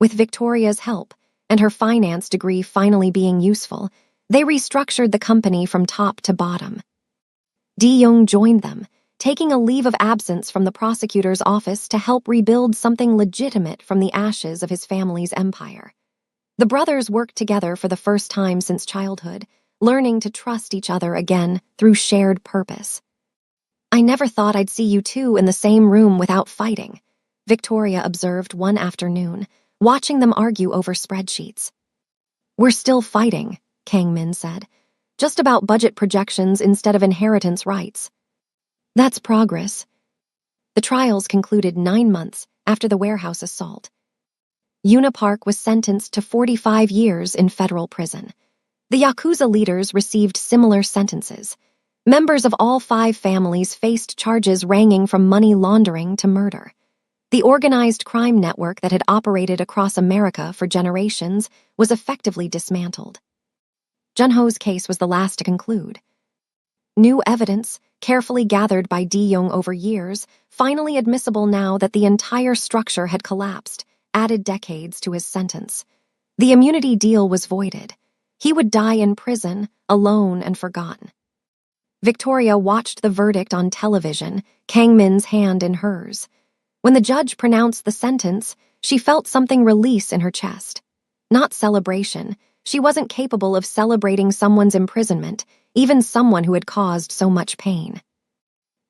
With Victoria's help, and her finance degree finally being useful, they restructured the company from top to bottom. Young joined them, taking a leave of absence from the prosecutor's office to help rebuild something legitimate from the ashes of his family's empire. The brothers worked together for the first time since childhood, learning to trust each other again through shared purpose. "I never thought I'd see you two in the same room without fighting," Victoria observed one afternoon, watching them argue over spreadsheets. "We're still fighting," Kangmin said. "Just about budget projections instead of inheritance rights." "That's progress." The trials concluded 9 months after the warehouse assault. Una Park was sentenced to 45 years in federal prison. The Yakuza leaders received similar sentences. Members of all 5 families faced charges ranging from money laundering to murder. The organized crime network that had operated across America for generations was effectively dismantled. Junho's case was the last to conclude. New evidence, carefully gathered by Young over years, finally admissible now that the entire structure had collapsed, added decades to his sentence. The immunity deal was voided. He would die in prison, alone and forgotten. Victoria watched the verdict on television, Kangmin's hand in hers. When the judge pronounced the sentence, she felt something release in her chest. Not celebration. She wasn't capable of celebrating someone's imprisonment, even someone who had caused so much pain.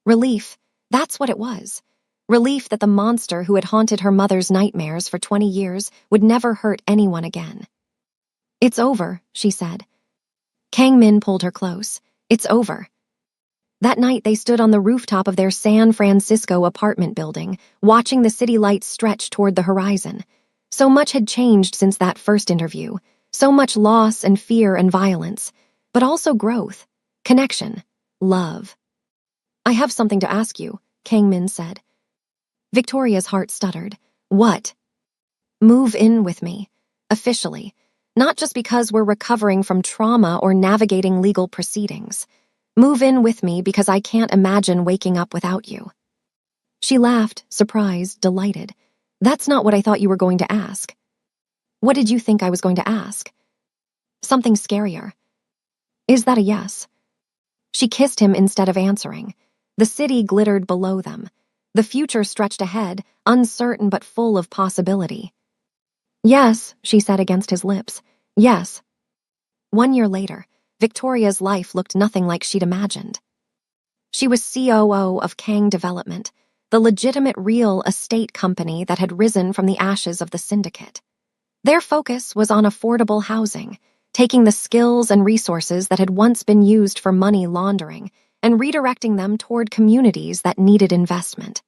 Relief, that's what it was. Relief that the monster who had haunted her mother's nightmares for 20 years would never hurt anyone again. "It's over," she said. Kangmin pulled her close. "It's over." That night they stood on the rooftop of their San Francisco apartment building, watching the city lights stretch toward the horizon. So much had changed since that first interview, so much loss and fear and violence, but also growth, connection, love. "I have something to ask you," Kangmin said. Victoria's heart stuttered. "What?" "Move in with me, officially, not just because we're recovering from trauma or navigating legal proceedings. Move in with me because I can't imagine waking up without you." She laughed, surprised, delighted. "That's not what I thought you were going to ask." "What did you think I was going to ask?" "Something scarier." "Is that a yes?" She kissed him instead of answering. The city glittered below them. The future stretched ahead, uncertain but full of possibility. "Yes," she said against his lips. "Yes." 1 year later, Victoria's life looked nothing like she'd imagined. She was COO of Kang Development, the legitimate real estate company that had risen from the ashes of the syndicate. Their focus was on affordable housing, taking the skills and resources that had once been used for money laundering and redirecting them toward communities that needed investment.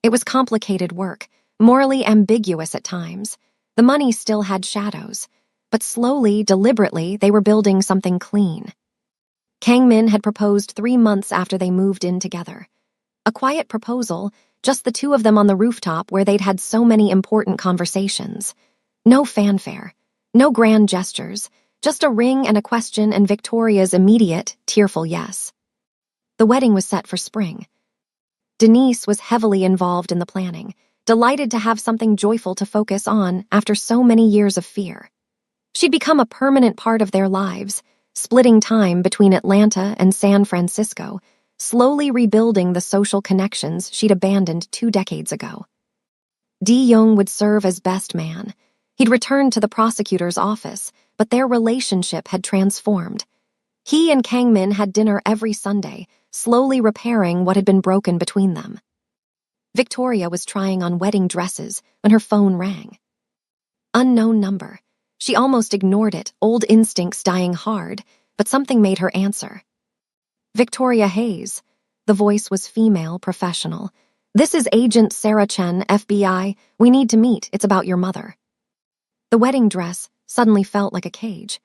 It was complicated work, morally ambiguous at times. The money still had shadows, but slowly, deliberately, they were building something clean. Kang Min had proposed 3 months after they moved in together. A quiet proposal, just the two of them on the rooftop where they'd had so many important conversations. No fanfare, no grand gestures, just a ring and a question and Victoria's immediate, tearful yes. The wedding was set for spring. Denise was heavily involved in the planning, delighted to have something joyful to focus on after so many years of fear. She'd become a permanent part of their lives, splitting time between Atlanta and San Francisco, slowly rebuilding the social connections she'd abandoned 2 decades ago. Di-young would serve as best man. He'd returned to the prosecutor's office, but their relationship had transformed. He and Kang Min had dinner every Sunday, slowly repairing what had been broken between them. Victoria was trying on wedding dresses when her phone rang. Unknown number. She almost ignored it, old instincts dying hard, but something made her answer. Victoria Hayes. The voice was female, professional. This is Agent Sarah Chen, FBI. We need to meet. It's about your mother. The wedding dress suddenly felt like a cage.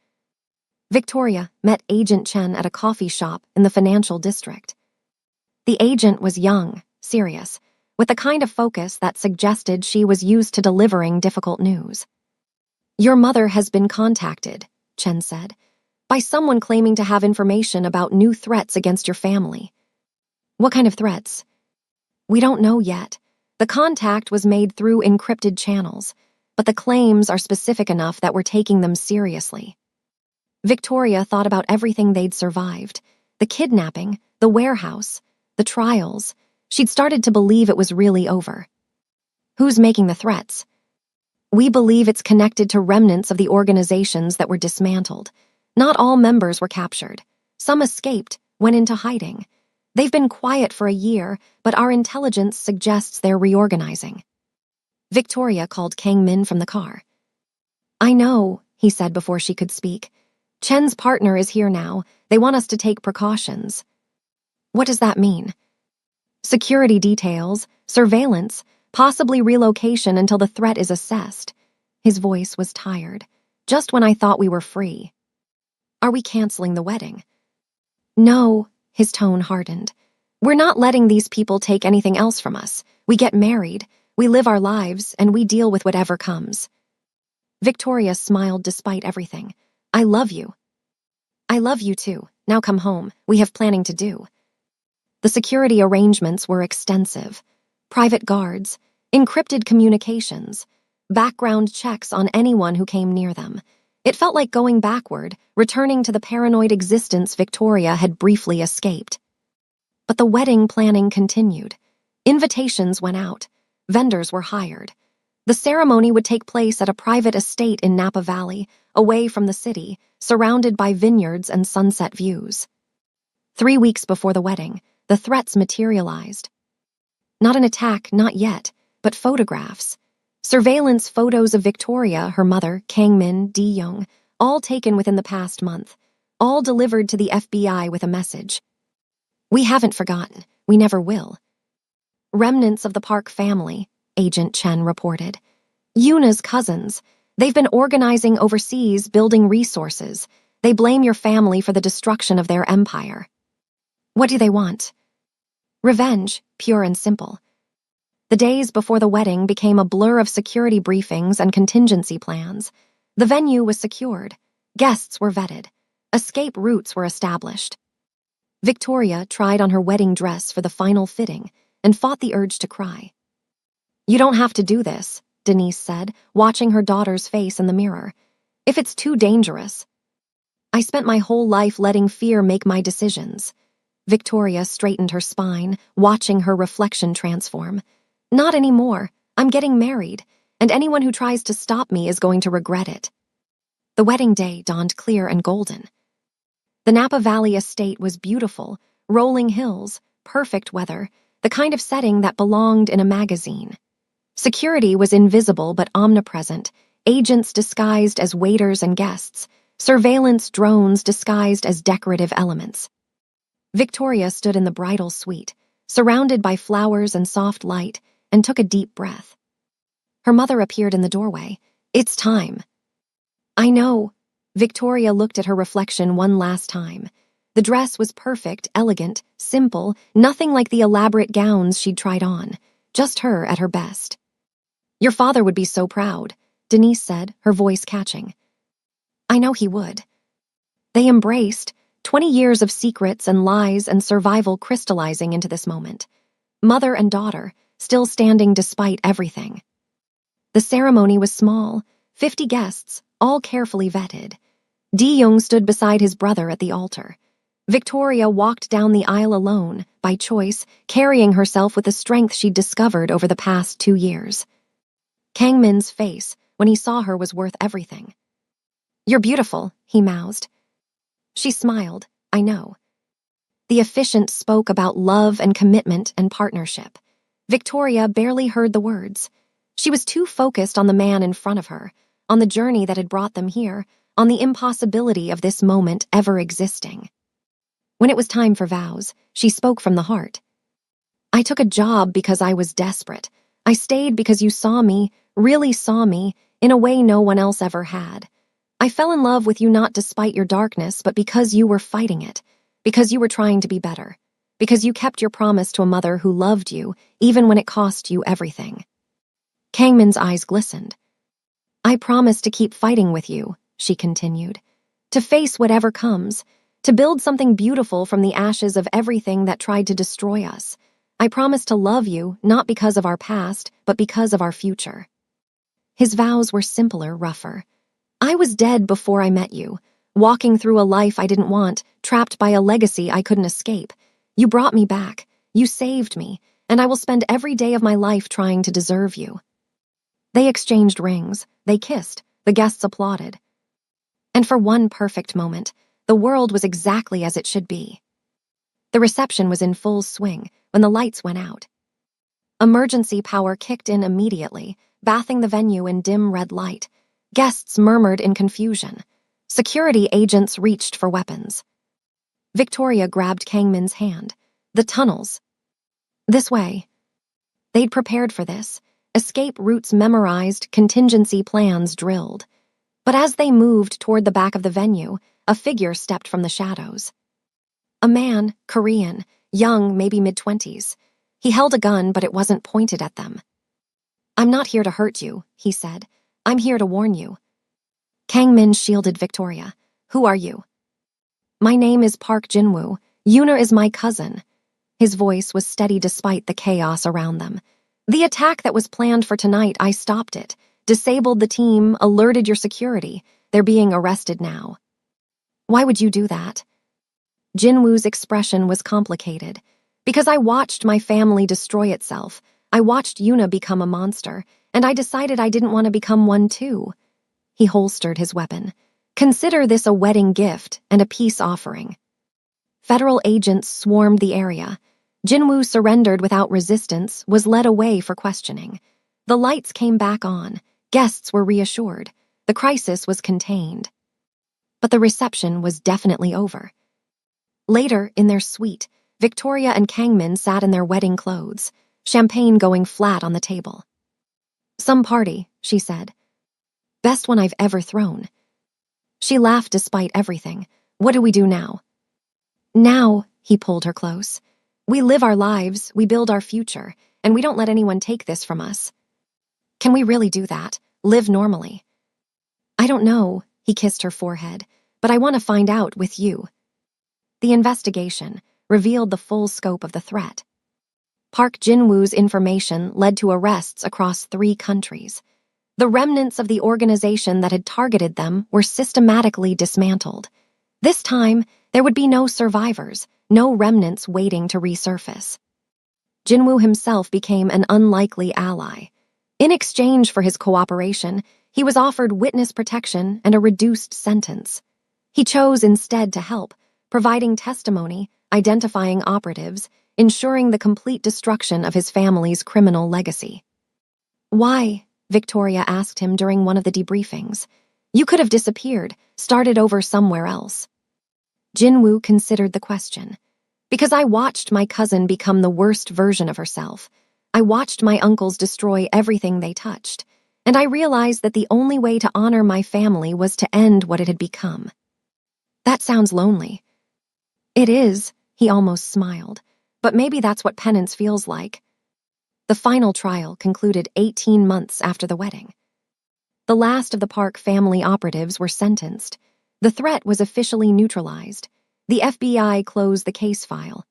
Victoria met Agent Chen at a coffee shop in the financial district. The agent was young, serious, with the kind of focus that suggested she was used to delivering difficult news. Your mother has been contacted, Chen said, by someone claiming to have information about new threats against your family. What kind of threats? We don't know yet. The contact was made through encrypted channels, but the claims are specific enough that we're taking them seriously. Victoria thought about everything they'd survived. The kidnapping, the warehouse, the trials. She'd started to believe it was really over. Who's making the threats? We believe it's connected to remnants of the organizations that were dismantled. Not all members were captured. Some escaped, went into hiding. They've been quiet for a year, but our intelligence suggests they're reorganizing. Victoria called Kang Min from the car. I know, he said before she could speak. Chen's partner is here now. They want us to take precautions. What does that mean? Security details, surveillance, possibly relocation until the threat is assessed. His voice was tired. Just when I thought we were free. Are we canceling the wedding? No, his tone hardened. We're not letting these people take anything else from us. We get married, we live our lives, and we deal with whatever comes. Victoria smiled despite everything. I love you. I love you too. Now come home. We have planning to do. The security arrangements were extensive. Private guards, encrypted communications, background checks on anyone who came near them. It felt like going backward, returning to the paranoid existence Victoria had briefly escaped. But the wedding planning continued. Invitations went out. Vendors were hired. The ceremony would take place at a private estate in Napa Valley, away from the city, surrounded by vineyards and sunset views. 3 weeks before the wedding, the threats materialized. Not an attack, not yet, but photographs. Surveillance photos of Victoria, her mother, Kang Min, Di-young, all taken within the past month, all delivered to the FBI with a message. We haven't forgotten. We never will. Remnants of the Park family, Agent Chen reported. Yuna's cousins. They've been organizing overseas, building resources. They blame your family for the destruction of their empire. What do they want? Revenge, pure and simple. The days before the wedding became a blur of security briefings and contingency plans. The venue was secured. Guests were vetted. Escape routes were established. Victoria tried on her wedding dress for the final fitting and fought the urge to cry. You don't have to do this, Denise said, watching her daughter's face in the mirror. If it's too dangerous. I spent my whole life letting fear make my decisions. Victoria straightened her spine, watching her reflection transform. Not anymore. I'm getting married, and anyone who tries to stop me is going to regret it. The wedding day dawned clear and golden. The Napa Valley estate was beautiful, rolling hills, perfect weather, the kind of setting that belonged in a magazine. Security was invisible but omnipresent, agents disguised as waiters and guests, surveillance drones disguised as decorative elements. Victoria stood in the bridal suite, surrounded by flowers and soft light, and took a deep breath. Her mother appeared in the doorway. "It's time." "I know." Victoria looked at her reflection one last time. The dress was perfect, elegant, simple, nothing like the elaborate gowns she'd tried on. Just her at her best. "Your father would be so proud," Denise said, her voice catching. "I know he would." They embraced, 20 years of secrets and lies and survival crystallizing into this moment. Mother and daughter, still standing despite everything. The ceremony was small, 50 guests, all carefully vetted. Di-young stood beside his brother at the altar. Victoria walked down the aisle alone, by choice, carrying herself with the strength she'd discovered over the past 2 years. Kangmin's face, when he saw her, was worth everything. "You're beautiful," he mouthed. She smiled. "I know." The officiant spoke about love and commitment and partnership. Victoria barely heard the words. She was too focused on the man in front of her, on the journey that had brought them here, on the impossibility of this moment ever existing. When it was time for vows, she spoke from the heart. "I took a job because I was desperate. I stayed because you saw me, really saw me, in a way no one else ever had. I fell in love with you not despite your darkness, but because you were fighting it, because you were trying to be better, because you kept your promise to a mother who loved you, even when it cost you everything." Kangmin's eyes glistened. "I promise to keep fighting with you," she continued, "to face whatever comes, to build something beautiful from the ashes of everything that tried to destroy us. I promise to love you, not because of our past, but because of our future." His vows were simpler, rougher. "I was dead before I met you, walking through a life I didn't want, trapped by a legacy I couldn't escape. You brought me back, you saved me, and I will spend every day of my life trying to deserve you." They exchanged rings, they kissed, the guests applauded. And for one perfect moment, the world was exactly as it should be. The reception was in full swing when the lights went out. Emergency power kicked in immediately, bathing the venue in dim red light. Guests murmured in confusion. Security agents reached for weapons. Victoria grabbed Kangmin's hand. "The tunnels. This way." They'd prepared for this. Escape routes memorized, contingency plans drilled. But as they moved toward the back of the venue, a figure stepped from the shadows. A man, Korean, young, maybe mid-20s. He held a gun, but it wasn't pointed at them. "I'm not here to hurt you," he said. "I'm here to warn you." Kangmin shielded Victoria. "Who are you?" "My name is Park Jinwoo. Yuna is my cousin." His voice was steady despite the chaos around them. "The attack that was planned for tonight, I stopped it. Disabled the team, alerted your security. They're being arrested now." "Why would you do that?" Jinwoo's expression was complicated. "Because I watched my family destroy itself. I watched Yuna become a monster, and I decided I didn't want to become one too." He holstered his weapon. "Consider this a wedding gift and a peace offering." Federal agents swarmed the area. Jinwoo surrendered without resistance, was led away for questioning. The lights came back on. Guests were reassured. The crisis was contained. But the reception was definitely over. Later, in their suite, Victoria and Kangmin sat in their wedding clothes, champagne going flat on the table. "Some party," she said. "Best one I've ever thrown." She laughed despite everything. "What do we do now?" "Now," he pulled her close. "We live our lives, we build our future, and we don't let anyone take this from us." "Can we really do that? Live normally?" "I don't know," he kissed her forehead, "but I want to find out with you." The investigation revealed the full scope of the threat. Park Jinwoo's information led to arrests across 3 countries. The remnants of the organization that had targeted them were systematically dismantled. This time, there would be no survivors, no remnants waiting to resurface. Jinwoo himself became an unlikely ally. In exchange for his cooperation, he was offered witness protection and a reduced sentence. He chose instead to help, providing testimony, identifying operatives, ensuring the complete destruction of his family's criminal legacy. "Why?" Victoria asked him during one of the debriefings. "You could have disappeared, started over somewhere else." Jinwoo considered the question. "Because I watched my cousin become the worst version of herself. I watched my uncles destroy everything they touched, and I realized that the only way to honor my family was to end what it had become. That sounds lonely. It is, he almost smiled, but maybe that's what penance feels like. The final trial concluded 18 months after the wedding. The last of the Park family operatives were sentenced. The threat was officially neutralized. The FBI closed the case file.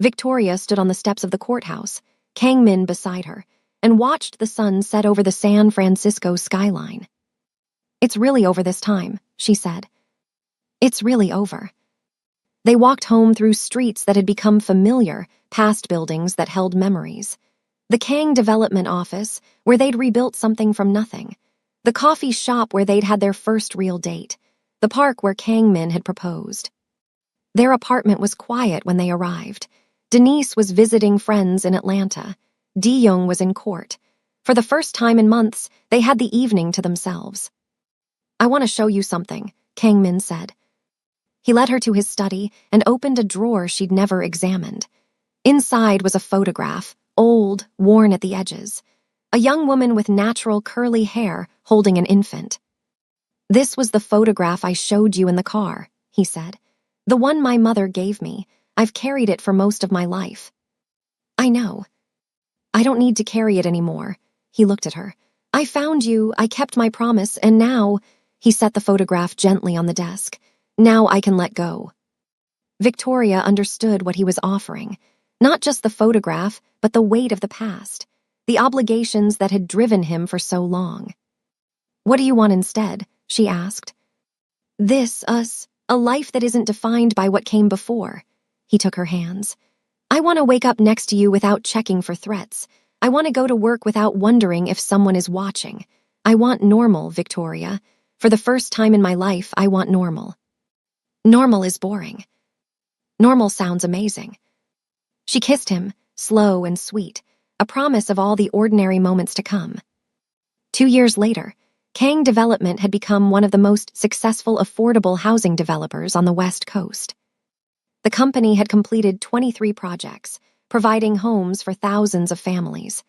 Victoria stood on the steps of the courthouse, Kang Min beside her, and watched the sun set over the San Francisco skyline. "It's really over this time," she said. "It's really over." They walked home through streets that had become familiar, past buildings that held memories. The Kang Development Office, where they'd rebuilt something from nothing. The coffee shop where they'd had their first real date. The park where Kang Min had proposed. Their apartment was quiet when they arrived. Denise was visiting friends in Atlanta. Di-young was in court. For the first time in months, they had the evening to themselves. "I want to show you something," Kang Min said. He led her to his study and opened a drawer she'd never examined. Inside was a photograph, old, worn at the edges. A young woman with natural curly hair holding an infant. "This was the photograph I showed you in the car," he said. "The one my mother gave me. I've carried it for most of my life." "I know. I don't need to carry it anymore." He looked at her. "I found you, I kept my promise, and now—" He set the photograph gently on the desk. "Now I can let go." Victoria understood what he was offering. Not just the photograph, but the weight of the past. The obligations that had driven him for so long. "What do you want instead?" she asked. "This, us, a life that isn't defined by what came before." He took her hands. "I want to wake up next to you without checking for threats. I want to go to work without wondering if someone is watching. I want normal, Victoria. For the first time in my life, I want normal." "Normal is boring." "Normal sounds amazing." She kissed him, slow and sweet, a promise of all the ordinary moments to come. 2 years later, Kang Development had become one of the most successful affordable housing developers on the West Coast. The company had completed 23 projects, providing homes for thousands of families.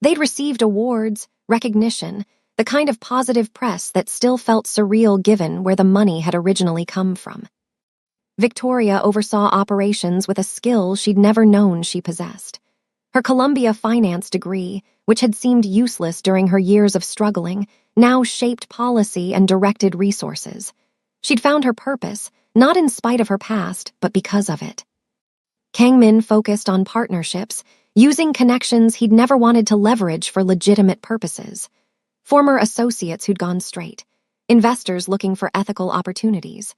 They'd received awards, recognition, the kind of positive press that still felt surreal given where the money had originally come from. Victoria oversaw operations with a skill she'd never known she possessed. Her Columbia finance degree, which had seemed useless during her years of struggling, now shaped policy and directed resources. She'd found her purpose, not in spite of her past, but because of it. Kang Min focused on partnerships, using connections he'd never wanted to leverage for legitimate purposes. Former associates who'd gone straight, investors looking for ethical opportunities.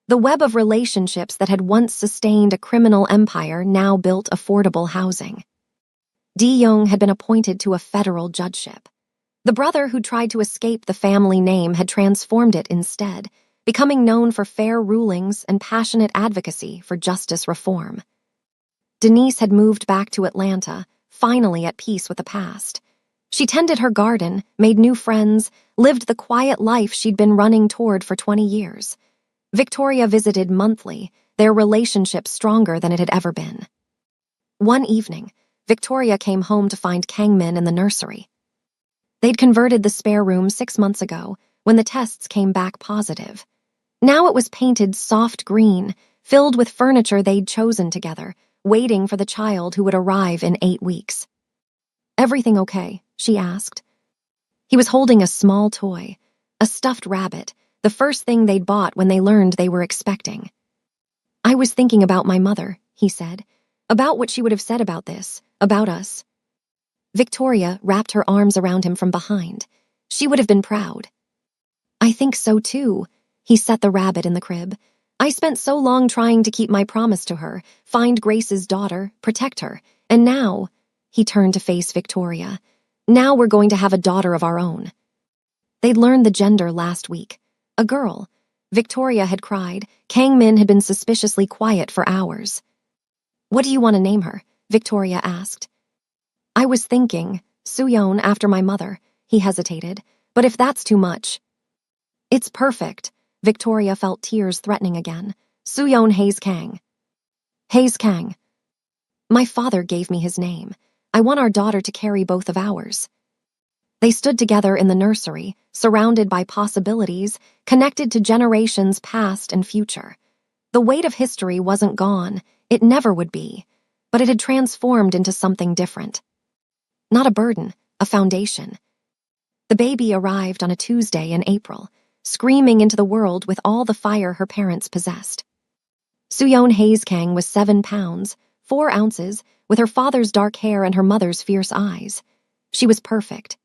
The web of relationships that had once sustained a criminal empire now built affordable housing. Di-young had been appointed to a federal judgeship. The brother who tried to escape the family name had transformed it instead, becoming known for fair rulings and passionate advocacy for justice reform. Denise had moved back to Atlanta, finally at peace with the past. She tended her garden, made new friends, lived the quiet life she'd been running toward for 20 years. Victoria visited monthly, their relationship stronger than it had ever been. One evening, Victoria came home to find Kang Min in the nursery. They'd converted the spare room 6 months ago, when the tests came back positive. Now it was painted soft green, filled with furniture they'd chosen together, waiting for the child who would arrive in 8 weeks. "Everything okay?" she asked. He was holding a small toy, a stuffed rabbit, the first thing they'd bought when they learned they were expecting. "I was thinking about my mother," he said, "about what she would have said about this, about us." Victoria wrapped her arms around him from behind. She would have been proud. "I think so too." He set the rabbit in the crib. "I spent so long trying to keep my promise to her, find Grace's daughter, protect her, and now—" He turned to face Victoria. "Now we're going to have a daughter of our own." They'd learned the gender last week. A girl. Victoria had cried. Kang Min had been suspiciously quiet for hours. "What do you want to name her?" Victoria asked. "I was thinking, Suyeon after my mother." He hesitated. "But if that's too much—" "It's perfect." Victoria felt tears threatening again. "Suyeon Hayes Kang." "Hayes Kang." "My father gave me his name. I want our daughter to carry both of ours." They stood together in the nursery, surrounded by possibilities, connected to generations past and future. The weight of history wasn't gone, it never would be, but it had transformed into something different. Not a burden, a foundation. The baby arrived on a Tuesday in April, screaming into the world with all the fire her parents possessed. Suyeon Haeskang was 7 pounds, 4 ounces, with her father's dark hair and her mother's fierce eyes. She was perfect.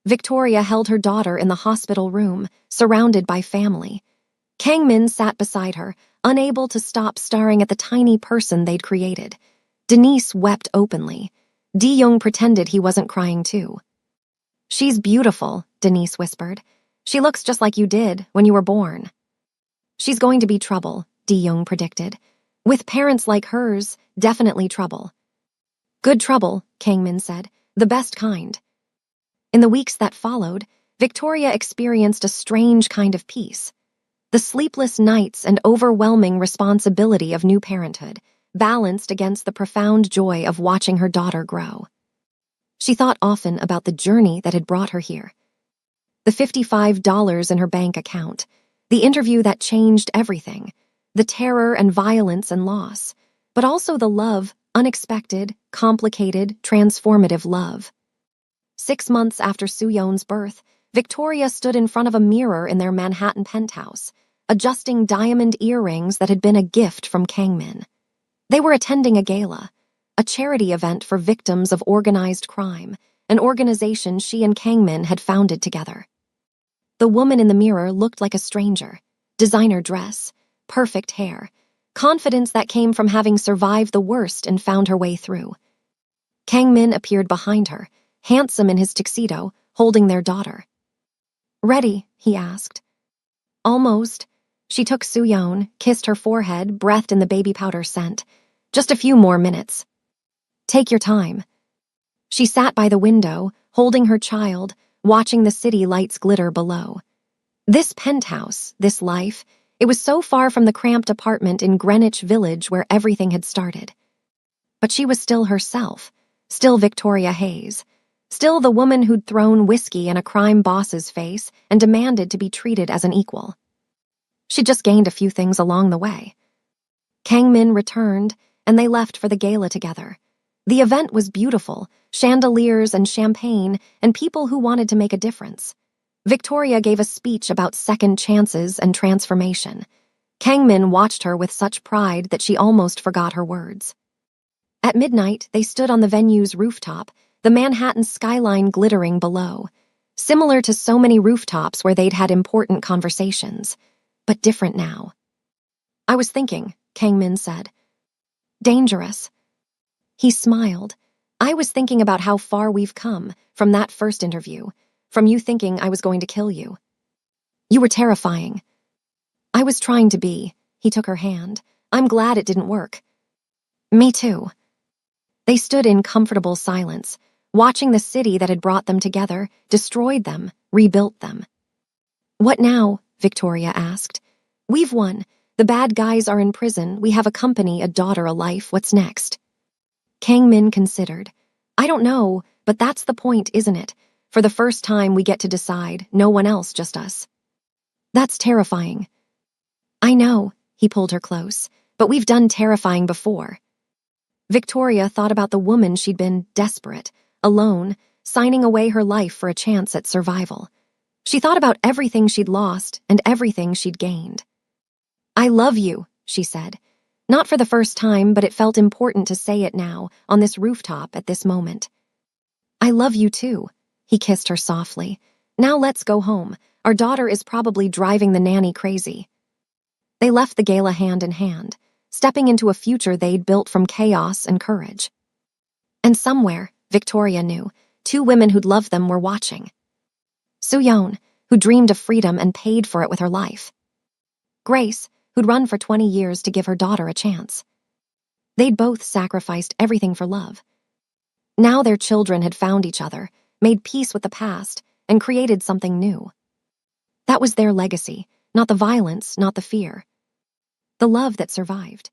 Victoria held her daughter in the hospital room, surrounded by family. Kangmin sat beside her, unable to stop staring at the tiny person they'd created. Denise wept openly. Di-young pretended he wasn't crying too. "She's beautiful," Denise whispered. "She looks just like you did when you were born." "She's going to be trouble," Di-young predicted. "With parents like hers, definitely trouble." "Good trouble," Kangmin said. "The best kind." In the weeks that followed, Victoria experienced a strange kind of peace. The sleepless nights and overwhelming responsibility of new parenthood, balanced against the profound joy of watching her daughter grow. She thought often about the journey that had brought her here. The $55 in her bank account, the interview that changed everything, the terror and violence and loss, but also the love, unexpected, complicated, transformative love. 6 months after Suyeon's birth, Victoria stood in front of a mirror in their Manhattan penthouse, adjusting diamond earrings that had been a gift from Kangmin. They were attending a gala, a charity event for victims of organized crime, an organization she and Kangmin had founded together. The woman in the mirror looked like a stranger. Designer dress, perfect hair, confidence that came from having survived the worst and found her way through. Kangmin appeared behind her, handsome in his tuxedo, holding their daughter. "Ready?" he asked. "Almost." She took Suyeon, kissed her forehead, breathed in the baby powder scent. "Just a few more minutes." "Take your time." She sat by the window, holding her child, watching the city lights glitter below. This penthouse, this life, it was so far from the cramped apartment in Greenwich Village where everything had started. But she was still herself, still Victoria Hayes, still the woman who'd thrown whiskey in a crime boss's face and demanded to be treated as an equal. She'd just gained a few things along the way. Kangmin returned, and they left for the gala together. The event was beautiful, chandeliers and champagne, and people who wanted to make a difference. Victoria gave a speech about second chances and transformation. Kangmin watched her with such pride that she almost forgot her words. At midnight, they stood on the venue's rooftop, the Manhattan skyline glittering below, similar to so many rooftops where they'd had important conversations, but different now. "I was thinking," Kangmin said. "Dangerous." He smiled. "I was thinking about how far we've come from that first interview, from you thinking I was going to kill you. You were terrifying." "I was trying to be." He took her hand. "I'm glad it didn't work." "Me too." They stood in comfortable silence, watching the city that had brought them together, destroyed them, rebuilt them. "What now?" Victoria asked. "We've won. The bad guys are in prison. We have a company, a daughter, a life. What's next?" Kangmin considered. "I don't know, but that's the point, isn't it? For the first time we get to decide, no one else, just us." "That's terrifying." "I know," he pulled her close, "but we've done terrifying before." Victoria thought about the woman she'd been, desperate, alone, signing away her life for a chance at survival. She thought about everything she'd lost and everything she'd gained. "I love you," she said. Not for the first time, but it felt important to say it now, on this rooftop at this moment. "I love you too," he kissed her softly. "Now let's go home. Our daughter is probably driving the nanny crazy." They left the gala hand in hand, stepping into a future they'd built from chaos and courage. And somewhere, Victoria knew, 2 women who'd love them were watching. Suyeon, who dreamed of freedom and paid for it with her life. Grace, who'd run for 20 years to give her daughter a chance. They'd both sacrificed everything for love. Now their children had found each other, made peace with the past, and created something new. That was their legacy, not the violence, not the fear. The love that survived.